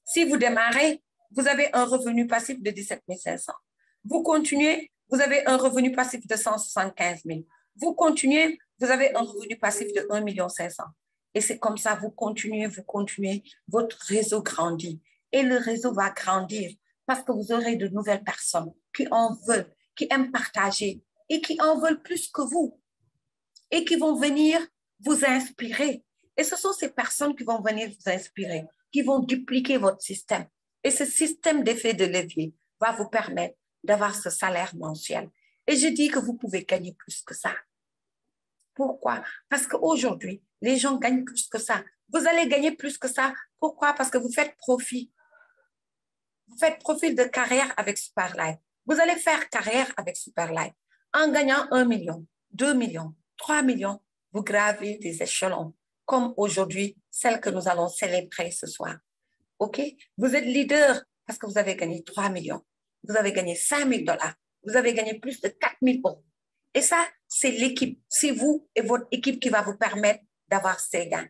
Speaker 4: Si vous démarrez, vous avez un revenu passif de 17 500. Vous continuez, vous avez un revenu passif de 175 000. Vous continuez, vous avez un revenu passif de 1 500 000. Et c'est comme ça, vous continuez, votre réseau grandit. Et le réseau va grandir parce que vous aurez de nouvelles personnes qui en veulent, qui aiment partager et qui en veulent plus que vous et qui vont venir vous inspirer. Et ce sont ces personnes qui vont venir vous inspirer, qui vont dupliquer votre système. Et ce système d'effet de levier va vous permettre d'avoir ce salaire mensuel. Et je dis que vous pouvez gagner plus que ça. Pourquoi? Parce qu'aujourd'hui, les gens gagnent plus que ça. Vous allez gagner plus que ça. Pourquoi? Parce que vous faites profit. Vous faites profil de carrière avec Superlife. Vous allez faire carrière avec Superlife. En gagnant 1 million, 2 millions, 3 millions, vous gravez des échelons, comme aujourd'hui, celle que nous allons célébrer ce soir. OK? Vous êtes leader parce que vous avez gagné 3 millions. Vous avez gagné 5 000 $. Vous avez gagné plus de 4 000 €. Et ça, c'est l'équipe. C'est vous et votre équipe qui va vous permettre d'avoir ces gains.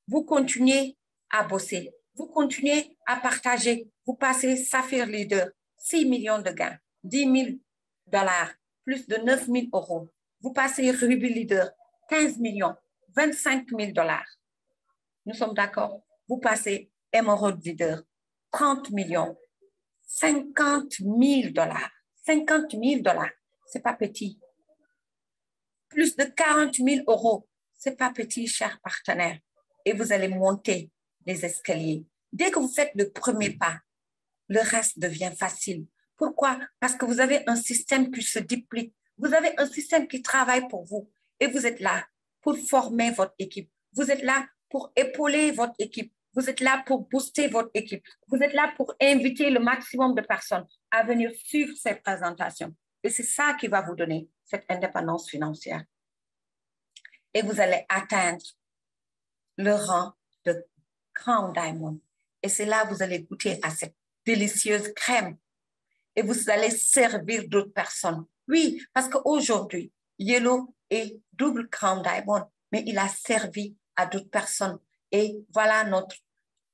Speaker 4: Vous continuez à bosser. Vous continuez à partager. Vous passez Saphir Leader, 6 millions de gains, 10 000 $, plus de 9 000 €. Vous passez Ruby Leader, 15 millions, 25 000 $. Nous sommes d'accord? Vous passez Emerald Leader, 30 millions, 50 000 $. 50 000 $, ce n'est pas petit. Plus de 40 000 €, ce n'est pas petit, chers partenaires. Et vous allez monter les escaliers. Dès que vous faites le premier pas, le reste devient facile. Pourquoi? Parce que vous avez un système qui se duplique. Vous avez un système qui travaille pour vous. Et vous êtes là pour former votre équipe. Vous êtes là pour épauler votre équipe. Vous êtes là pour booster votre équipe. Vous êtes là pour inviter le maximum de personnes à venir suivre ces présentations. Et c'est ça qui va vous donner cette indépendance financière. Et vous allez atteindre le rang de Crown Diamond. Et c'est là que vous allez goûter à cette délicieuse crème. Et vous allez servir d'autres personnes. Oui, parce qu'aujourd'hui, Yellow est double Crown Diamond, mais il a servi à d'autres personnes. Et voilà notre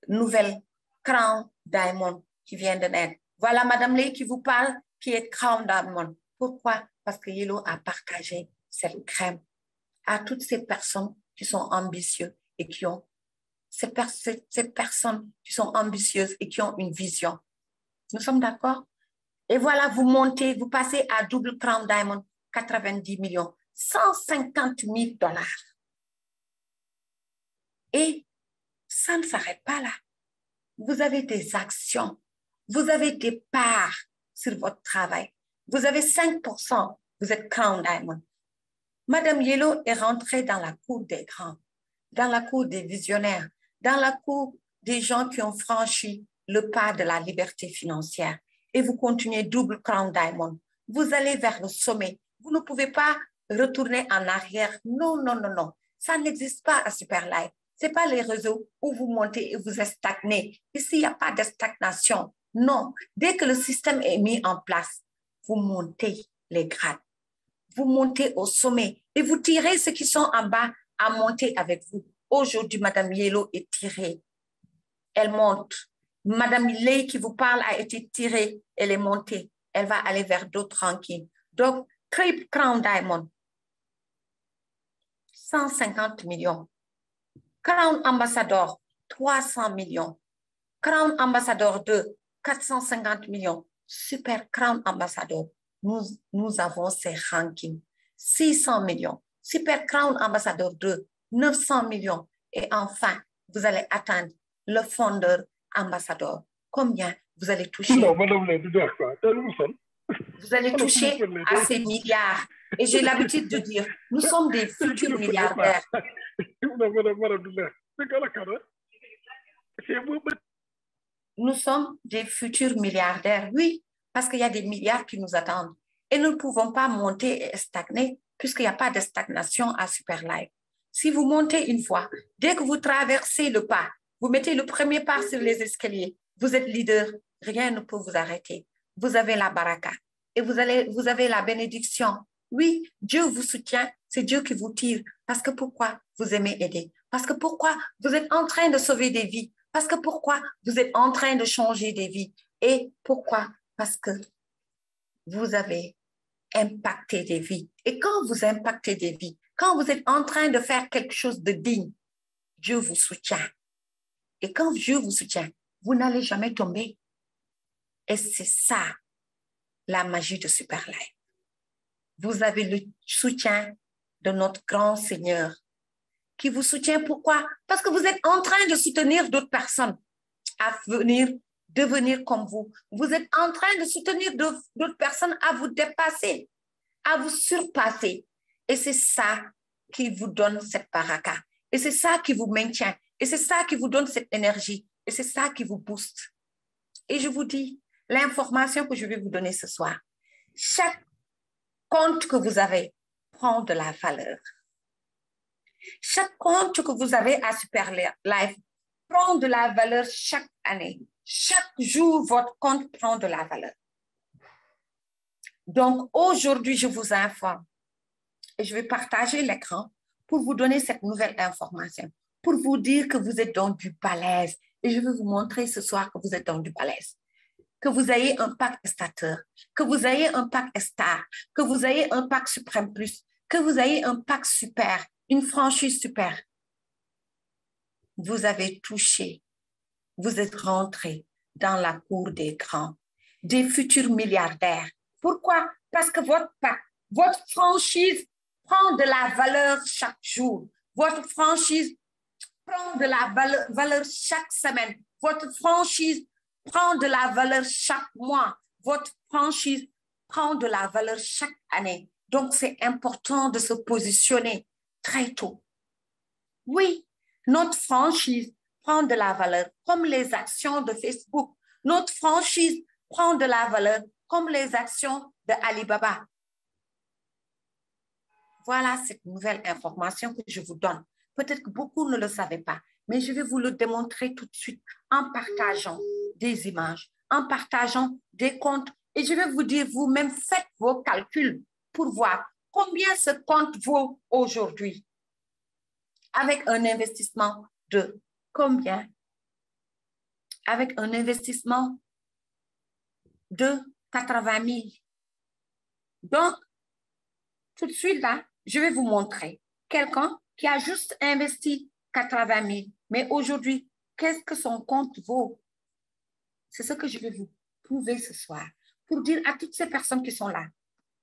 Speaker 4: nouvelle Crown Diamond qui vient de naître. Voilà Madame Lay qui vous parle, qui est Crown Diamond. Pourquoi? Parce que Yellow a partagé cette crème à toutes ces personnes qui sont ambitieuses et qui ont ces personnes qui sont ambitieuses et qui ont une vision. Nous sommes d'accord? Et voilà, vous montez, vous passez à double Crown Diamond, 90 millions, 150 000 $. Et ça ne s'arrête pas là. Vous avez des actions, vous avez des parts sur votre travail. Vous avez 5%, vous êtes Crown Diamond. Madame Yellow est rentrée dans la cour des grands, dans la cour des visionnaires, dans la cour des gens qui ont franchi le pas de la liberté financière. Et vous continuez double Crown Diamond. Vous allez vers le sommet. Vous ne pouvez pas retourner en arrière. Non, non, non, non. Ça n'existe pas à Superlife. Ce n'est pas les réseaux où vous montez et vous êtes stagné. Ici, il n'y a pas de stagnation. Non. Dès que le système est mis en place, vous montez les grades. Vous montez au sommet et vous tirez ceux qui sont en bas à monter avec vous. Aujourd'hui, Madame Yellow est tirée elle monte. Madame Lay qui vous parle a été tirée, elle est montée. Elle va aller vers d'autres rankings. Donc, Triple Crown Diamond, 150 millions. Crown Ambassador, 300 millions. Crown Ambassador 2, 450 millions. Super Crown Ambassador, nous avons ces rankings. 600 millions. Super Crown Ambassador 2, 900 millions. Et enfin, vous allez atteindre le fondeur ambassadeur. Combien vous allez toucher?
Speaker 3: Non, madame la quoi.
Speaker 4: Vous allez toucher à ces milliards. Et j'ai l'habitude de dire, nous sommes des futurs milliardaires. Nous sommes des futurs milliardaires, oui, parce qu'il y a des milliards qui nous attendent. Et nous ne pouvons pas monter et stagner puisqu'il n'y a pas de stagnation à Super Life. Si vous montez une fois, dès que vous traversez le pas, vous mettez le premier pas sur les escaliers, vous êtes leader, rien ne peut vous arrêter. Vous avez la baraka et vous avez la bénédiction. Oui, Dieu vous soutient, c'est Dieu qui vous tire. Parce que pourquoi vous aimez aider? Parce que pourquoi vous êtes en train de sauver des vies? Parce que pourquoi vous êtes en train de changer des vies? Et pourquoi? Parce que vous avez impacté des vies. Et quand vous impactez des vies, quand vous êtes en train de faire quelque chose de digne, Dieu vous soutient. Et quand Dieu vous soutient, vous n'allez jamais tomber. Et c'est ça, la magie de Super Life. Vous avez le soutien de notre grand Seigneur qui vous soutient. Pourquoi? Parce que vous êtes en train de soutenir d'autres personnes à devenir comme vous. Vous êtes en train de soutenir d'autres personnes à vous dépasser, à vous surpasser. Et c'est ça qui vous donne cette baraka. Et c'est ça qui vous maintient. Et c'est ça qui vous donne cette énergie. Et c'est ça qui vous booste. Et je vous dis, l'information que je vais vous donner ce soir, chaque compte que vous avez prend de la valeur. Chaque compte que vous avez à Super Life prend de la valeur chaque année. Chaque jour, votre compte prend de la valeur. Donc, aujourd'hui, je vous informe et je vais partager l'écran pour vous donner cette nouvelle information, pour vous dire que vous êtes dans du balèze. Et je vais vous montrer ce soir que vous êtes dans du balèze. Que vous ayez un pack starter, que vous ayez un pack star, que vous ayez un pack suprême plus, que vous ayez un pack super, une franchise super. Vous avez touché, vous êtes rentré dans la cour des grands, des futurs milliardaires. Pourquoi? Parce que votre pack, votre franchise prend de la valeur chaque jour. Votre franchise prend de la valeur chaque semaine. Votre franchise prend de la valeur chaque mois. Votre franchise prend de la valeur chaque année. Donc, c'est important de se positionner très tôt. Oui, notre franchise prend de la valeur comme les actions de Facebook. Notre franchise prend de la valeur comme les actions de Alibaba. Voilà cette nouvelle information que je vous donne. Peut-être que beaucoup ne le savaient pas, mais je vais vous le démontrer tout de suite en partageant des images, en partageant des comptes. Et je vais vous dire, vous-même, faites vos calculs pour voir combien ce compte vaut aujourd'hui. Avec un investissement de combien? Avec un investissement de 80 000. Donc, tout de suite là, je vais vous montrer quelqu'un qui a juste investi 80 000. Mais aujourd'hui, qu'est-ce que son compte vaut? C'est ce que je vais vous prouver ce soir. Pour dire à toutes ces personnes qui sont là,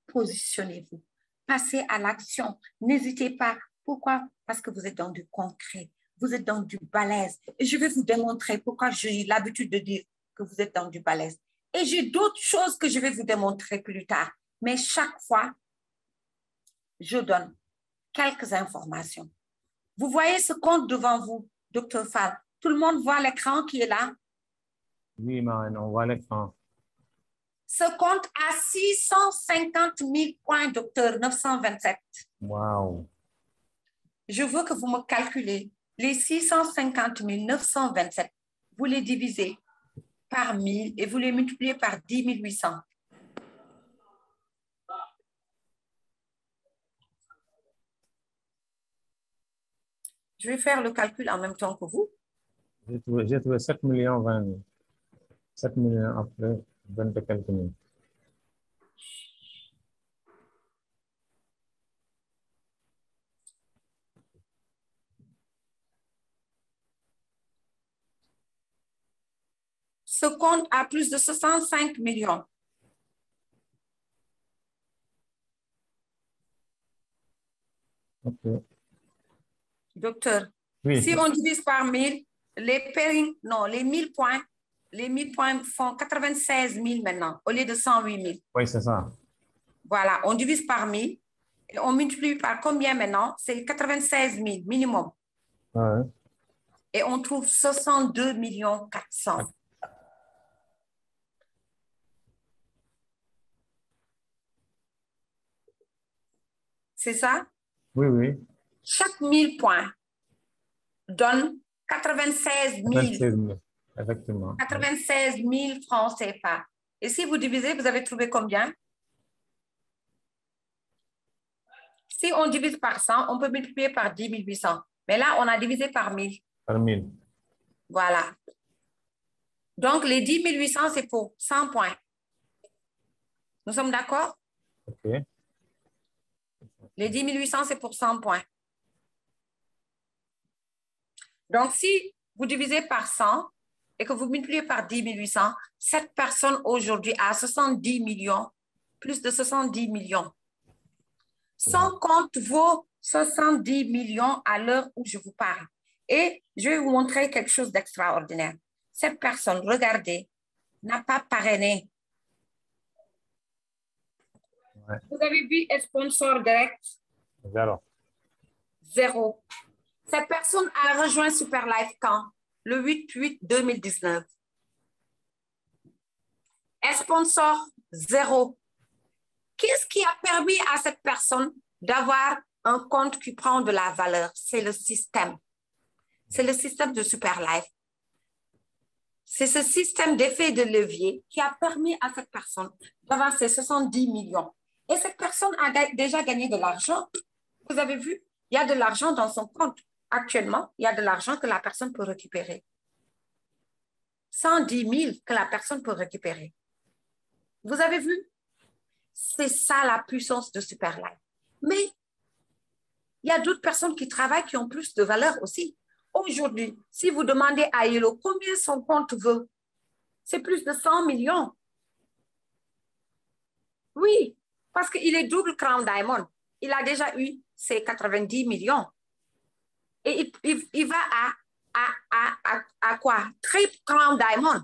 Speaker 4: positionnez-vous. Passez à l'action. N'hésitez pas. Pourquoi? Parce que vous êtes dans du concret. Vous êtes dans du balèze. Et je vais vous démontrer pourquoi j'ai l'habitude de dire que vous êtes dans du balèze. Et j'ai d'autres choses que je vais vous démontrer plus tard. Mais chaque fois, je donne quelques informations. Vous voyez ce compte devant vous, Dr. Fall. Tout le monde voit l'écran qui est là?
Speaker 1: Oui, Marraine, on voit l'écran.
Speaker 4: Ce compte a 650 000 points, docteur, 927.
Speaker 1: Wow.
Speaker 4: Je veux que vous me calculez les 650 927. Vous les divisez par 1000 et vous les multipliez par 10 800. Je vais faire le calcul en même temps que vous.
Speaker 1: J'ai trouvé 7 millions 20 000. 7 millions après 20 et quelques mille.
Speaker 4: Ce compte a plus de 65 millions.
Speaker 1: Okay.
Speaker 4: Docteur,
Speaker 1: Oui.
Speaker 4: si on divise par 1000, les 1000 points font 96 000 maintenant, au lieu de 108 000.
Speaker 1: Oui, c'est ça.
Speaker 4: Voilà, on divise par 1000 et on multiplie par combien maintenant? C'est 96 000 minimum.
Speaker 1: Ouais.
Speaker 4: Et on trouve 62 400 000. C'est ça?
Speaker 1: Oui, oui.
Speaker 4: Chaque 1000 points donne 96 000.
Speaker 1: 96 000, effectivement.
Speaker 4: 96 000 francs CFA. Et si vous divisez, vous avez trouvé combien? Si on divise par 100, on peut multiplier par 10 800. Mais là, on a divisé par 1000.
Speaker 1: Par 1000.
Speaker 4: Voilà. Donc, les 10 800, c'est pour 100 points. Nous sommes d'accord?
Speaker 1: OK.
Speaker 4: Les 10 800, c'est pour 100 points. Donc, si vous divisez par 100 et que vous multipliez par 10 800, cette personne aujourd'hui a 70 millions, plus de 70 millions. Sans compte vos 70 millions à l'heure où je vous parle. Et je vais vous montrer quelque chose d'extraordinaire. Cette personne, regardez, n'a pas parrainé.
Speaker 1: Ouais.
Speaker 4: Vous avez vu un sponsor direct?
Speaker 1: Zéro.
Speaker 4: Zéro. Cette personne a rejoint Superlife quand? Le 8/8/2019. Un sponsor, zéro. Qu'est-ce qui a permis à cette personne d'avoir un compte qui prend de la valeur? C'est le système. C'est le système de Superlife. C'est ce système d'effet de levier qui a permis à cette personne d'avoir ses 70 millions. Et cette personne a déjà gagné de l'argent. Vous avez vu, il y a de l'argent dans son compte. Actuellement, il y a de l'argent que la personne peut récupérer. 110 000 que la personne peut récupérer. Vous avez vu? C'est ça la puissance de Superlife. Mais il y a d'autres personnes qui travaillent qui ont plus de valeur aussi. Aujourd'hui, si vous demandez à Yellow combien son compte veut, c'est plus de 100 millions. Oui, parce qu'il est double Crown Diamond. Il a déjà eu ses 90 millions. Et il va à quoi? Triple Crown Diamond.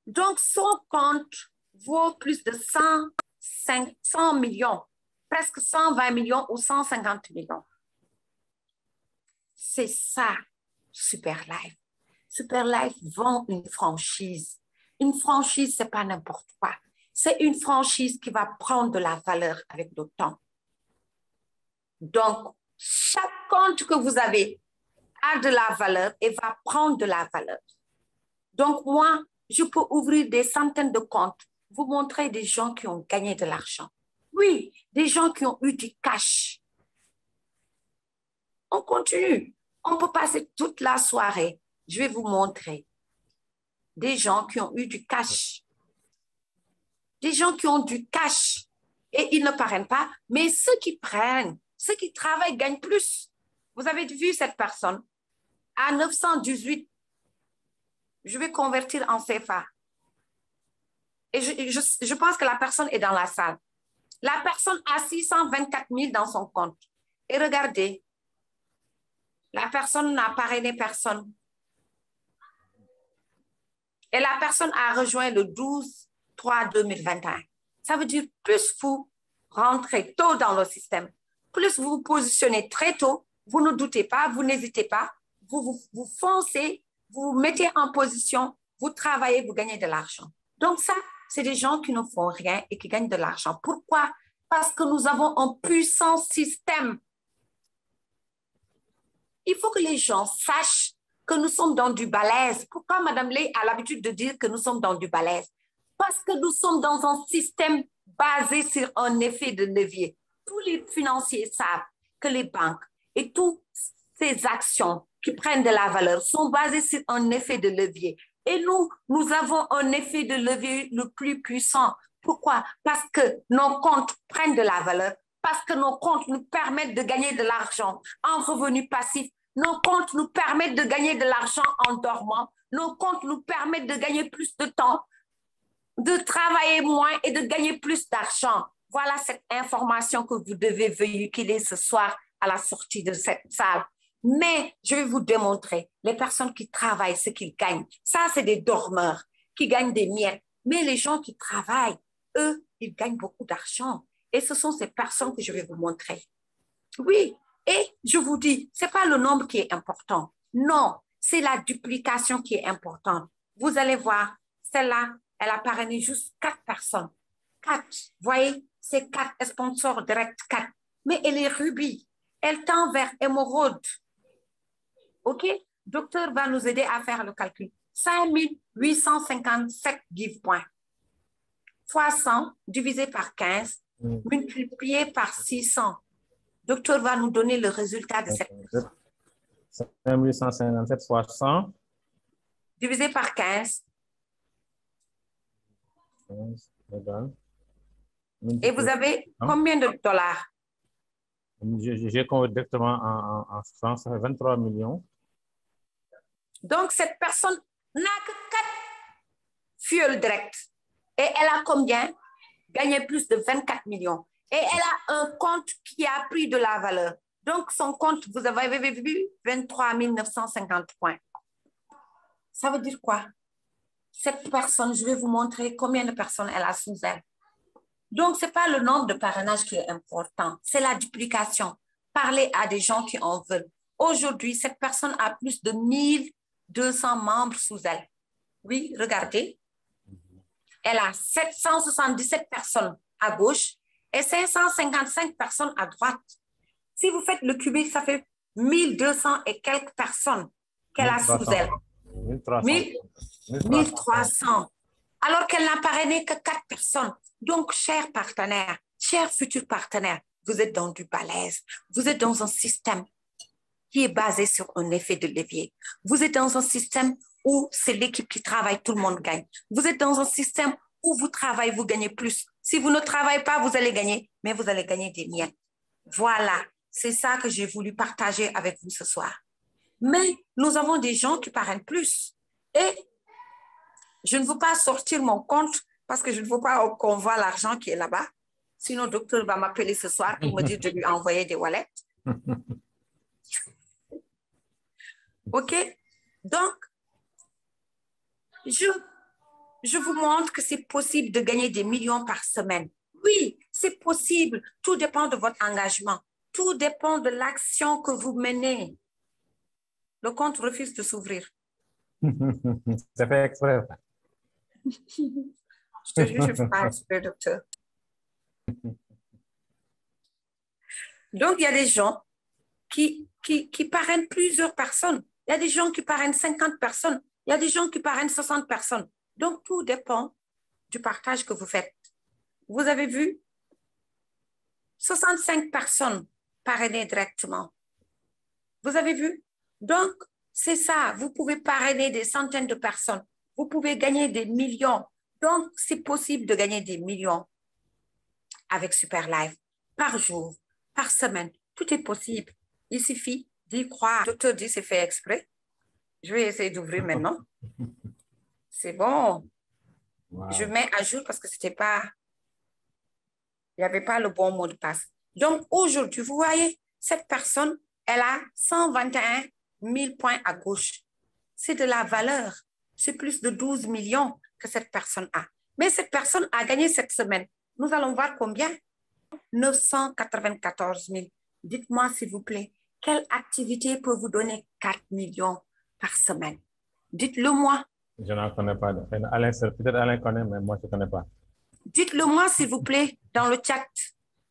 Speaker 4: Donc, son compte vaut plus de 100 millions, presque 120 millions ou 150 millions. C'est ça, Superlife. Superlife vend une franchise. Une franchise, ce n'est pas n'importe quoi. C'est une franchise qui va prendre de la valeur avec le temps. Donc, chaque compte que vous avez a de la valeur et va prendre de la valeur. Donc, moi, je peux ouvrir des centaines de comptes, vous montrer des gens qui ont gagné de l'argent. Oui, des gens qui ont eu du cash. On continue. On peut passer toute la soirée. Je vais vous montrer des gens qui ont eu du cash. Des gens qui ont du cash et ils ne parrainent pas, mais ceux qui prennent, ceux qui travaillent gagnent plus. Vous avez vu cette personne à 918. Je vais convertir en CFA. Et je pense que la personne est dans la salle. La personne a 624 000 dans son compte. Et regardez, la personne n'a parrainé personne. Et la personne a rejoint le 12/3/2021. Ça veut dire plus vous rentrez tôt dans le système, plus vous vous positionnez très tôt, vous ne doutez pas, vous n'hésitez pas, vous foncez, vous vous mettez en position, vous travaillez, vous gagnez de l'argent. Donc ça, c'est des gens qui ne font rien et qui gagnent de l'argent. Pourquoi? Parce que nous avons un puissant système. Il faut que les gens sachent que nous sommes dans du balèze. Pourquoi Mme Lay a l'habitude de dire que nous sommes dans du balèze? Parce que nous sommes dans un système basé sur un effet de levier. Tous les financiers savent que les banques et toutes ces actions qui prennent de la valeur sont basés sur un effet de levier. Et nous avons un effet de levier le plus puissant. Pourquoi? Parce que nos comptes prennent de la valeur, parce que nos comptes nous permettent de gagner de l'argent en revenus passifs. Nos comptes nous permettent de gagner de l'argent en dormant. Nos comptes nous permettent de gagner plus de temps, de travailler moins et de gagner plus d'argent. Voilà cette information que vous devez véhiculer ce soir à la sortie de cette salle. Mais je vais vous démontrer, les personnes qui travaillent, ce qu'ils gagnent. Ça, c'est des dormeurs qui gagnent des miettes. Mais les gens qui travaillent, eux, ils gagnent beaucoup d'argent. Et ce sont ces personnes que je vais vous montrer. Oui, et je vous dis, ce n'est pas le nombre qui est important. Non, c'est la duplication qui est importante. Vous allez voir, celle-là, elle a parrainé juste 4 personnes. 4, voyez, c'est 4 sponsors directs, 4. Mais elle est rubis. Elle tend vers émeraude. OK? Docteur va nous aider à faire le calcul. 5857 give points. Fois 100 divisé par 15, multiplié par 600. Docteur va nous donner le résultat de cette.
Speaker 1: 5857 fois 100.
Speaker 4: Divisé par 15.
Speaker 1: 15 égale.
Speaker 4: Et vous avez combien de dollars?
Speaker 1: J'ai converti directement en francs, ça fait 23 millions.
Speaker 4: Donc, cette personne n'a que 4 fuels directs. Et elle a combien? Gagné plus de 24 millions. Et elle a un compte qui a pris de la valeur. Donc, son compte, vous avez vu, 23 950 points. Ça veut dire quoi? Cette personne, je vais vous montrer combien de personnes elle a sous elle. Donc, ce n'est pas le nombre de parrainages qui est important, c'est la duplication. Parler à des gens qui en veulent. Aujourd'hui, cette personne a plus de 1200 membres sous elle. Oui, regardez. Elle a 777 personnes à gauche et 555 personnes à droite. Si vous faites le cubique, ça fait 1200 et quelques personnes qu'elle a sous elle. 1300. Alors qu'elle n'a parrainé que 4 personnes. Donc, chers partenaires, chers futurs partenaires, vous êtes dans du balèze. Vous êtes dans un système qui est basé sur un effet de levier. Vous êtes dans un système où c'est l'équipe qui travaille, tout le monde gagne. Vous êtes dans un système où vous travaillez, vous gagnez plus. Si vous ne travaillez pas, vous allez gagner, mais vous allez gagner des miettes. Voilà, c'est ça que j'ai voulu partager avec vous ce soir. Mais nous avons des gens qui parrainent plus. Et je ne veux pas sortir mon compte parce que je ne veux pas qu'on voit l'argent qui est là-bas. Sinon, le docteur va m'appeler ce soir pour me dire de lui envoyer des wallets. OK? Donc, je vous montre que c'est possible de gagner des millions par semaine. Oui, c'est possible. Tout dépend de votre engagement. Tout dépend de l'action que vous menez. Le compte refuse de s'ouvrir.
Speaker 1: C'est fait exprès.
Speaker 4: Je te jure, je fais pas exprès, docteur. Donc, il y a des gens qui parrainent plusieurs personnes. Il y a des gens qui parrainent 50 personnes. Il y a des gens qui parrainent 60 personnes. Donc, tout dépend du partage que vous faites. Vous avez vu 65 personnes parrainées directement. Vous avez vu? Donc, c'est ça. Vous pouvez parrainer des centaines de personnes. Vous pouvez gagner des millions. Donc, c'est possible de gagner des millions avec Superlife par jour, par semaine. Tout est possible. Il suffit d'y croire. Le docteur dit c'est fait exprès. Je vais essayer d'ouvrir maintenant. C'est bon. Wow. Je mets à jour parce que c'était pas... Il n'y avait pas le bon mot de passe. Donc, aujourd'hui, vous voyez, cette personne, elle a 121 000 points à gauche. C'est de la valeur. C'est plus de 12 millions que cette personne a. Mais cette personne a gagné cette semaine. Nous allons voir combien? 994 000. Dites-moi, s'il vous plaît, quelle activité peut vous donner 4 millions par semaine? Dites-le moi.
Speaker 1: Je n'en connais pas. Peut-être Alain connaît, mais moi, je ne connais pas.
Speaker 4: Dites-le moi, s'il vous plaît, dans le chat.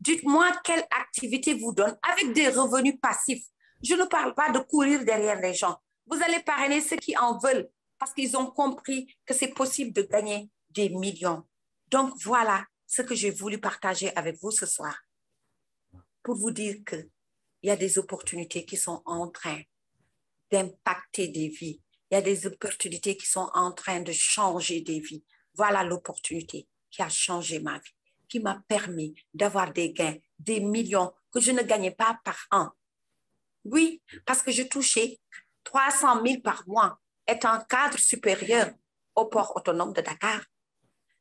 Speaker 4: Dites-moi quelle activité vous donne avec des revenus passifs. Je ne parle pas de courir derrière les gens. Vous allez parrainer ceux qui en veulent parce qu'ils ont compris que c'est possible de gagner des millions. Donc, voilà ce que j'ai voulu partager avec vous ce soir pour vous dire qu'il y a des opportunités qui sont en train d'impacter des vies. Il y a des opportunités qui sont en train de changer des vies. Voilà l'opportunité qui a changé ma vie, qui m'a permis d'avoir des gains, des millions que je ne gagnais pas par an. Oui, parce que je touchais 300 000 par mois, étant cadre supérieur au port autonome de Dakar.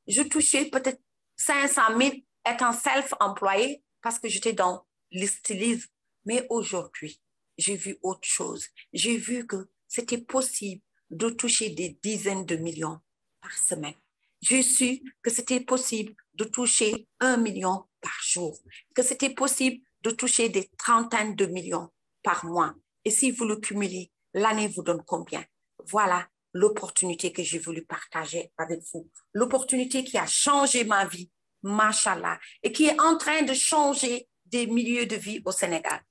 Speaker 4: Je touchais peut-être 500 000 étant self-employé parce que j'étais dans l'stylisme. Mais aujourd'hui, j'ai vu autre chose. J'ai vu que c'était possible de toucher des dizaines de millions par semaine. J'ai su que c'était possible de toucher 1 million par jour, que c'était possible de toucher des trentaines de millions par mois. Et si vous le cumulez, l'année vous donne combien? Voilà l'opportunité que j'ai voulu partager avec vous. L'opportunité qui a changé ma vie, machallah, et qui est en train de changer des milieux de vie au Sénégal.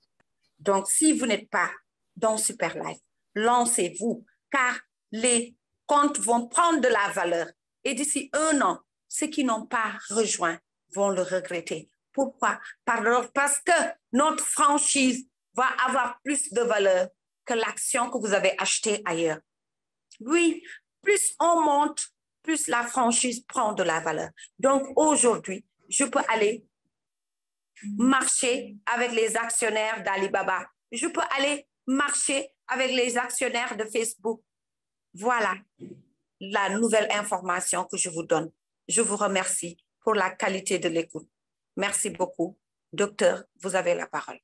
Speaker 4: Donc, si vous n'êtes pas dans Super Life, lancez-vous, car les comptes vont prendre de la valeur. Et d'ici 1 an, ceux qui n'ont pas rejoint vont le regretter. Pourquoi? Parce que notre franchise va avoir plus de valeur que l'action que vous avez achetée ailleurs. Oui, plus on monte, plus la franchise prend de la valeur. Donc, aujourd'hui, je peux aller marcher avec les actionnaires d'Alibaba. Je peux aller marcher avec les actionnaires de Facebook. Voilà la nouvelle information que je vous donne. Je vous remercie pour la qualité de l'écoute. Merci beaucoup. Docteur, vous avez la parole.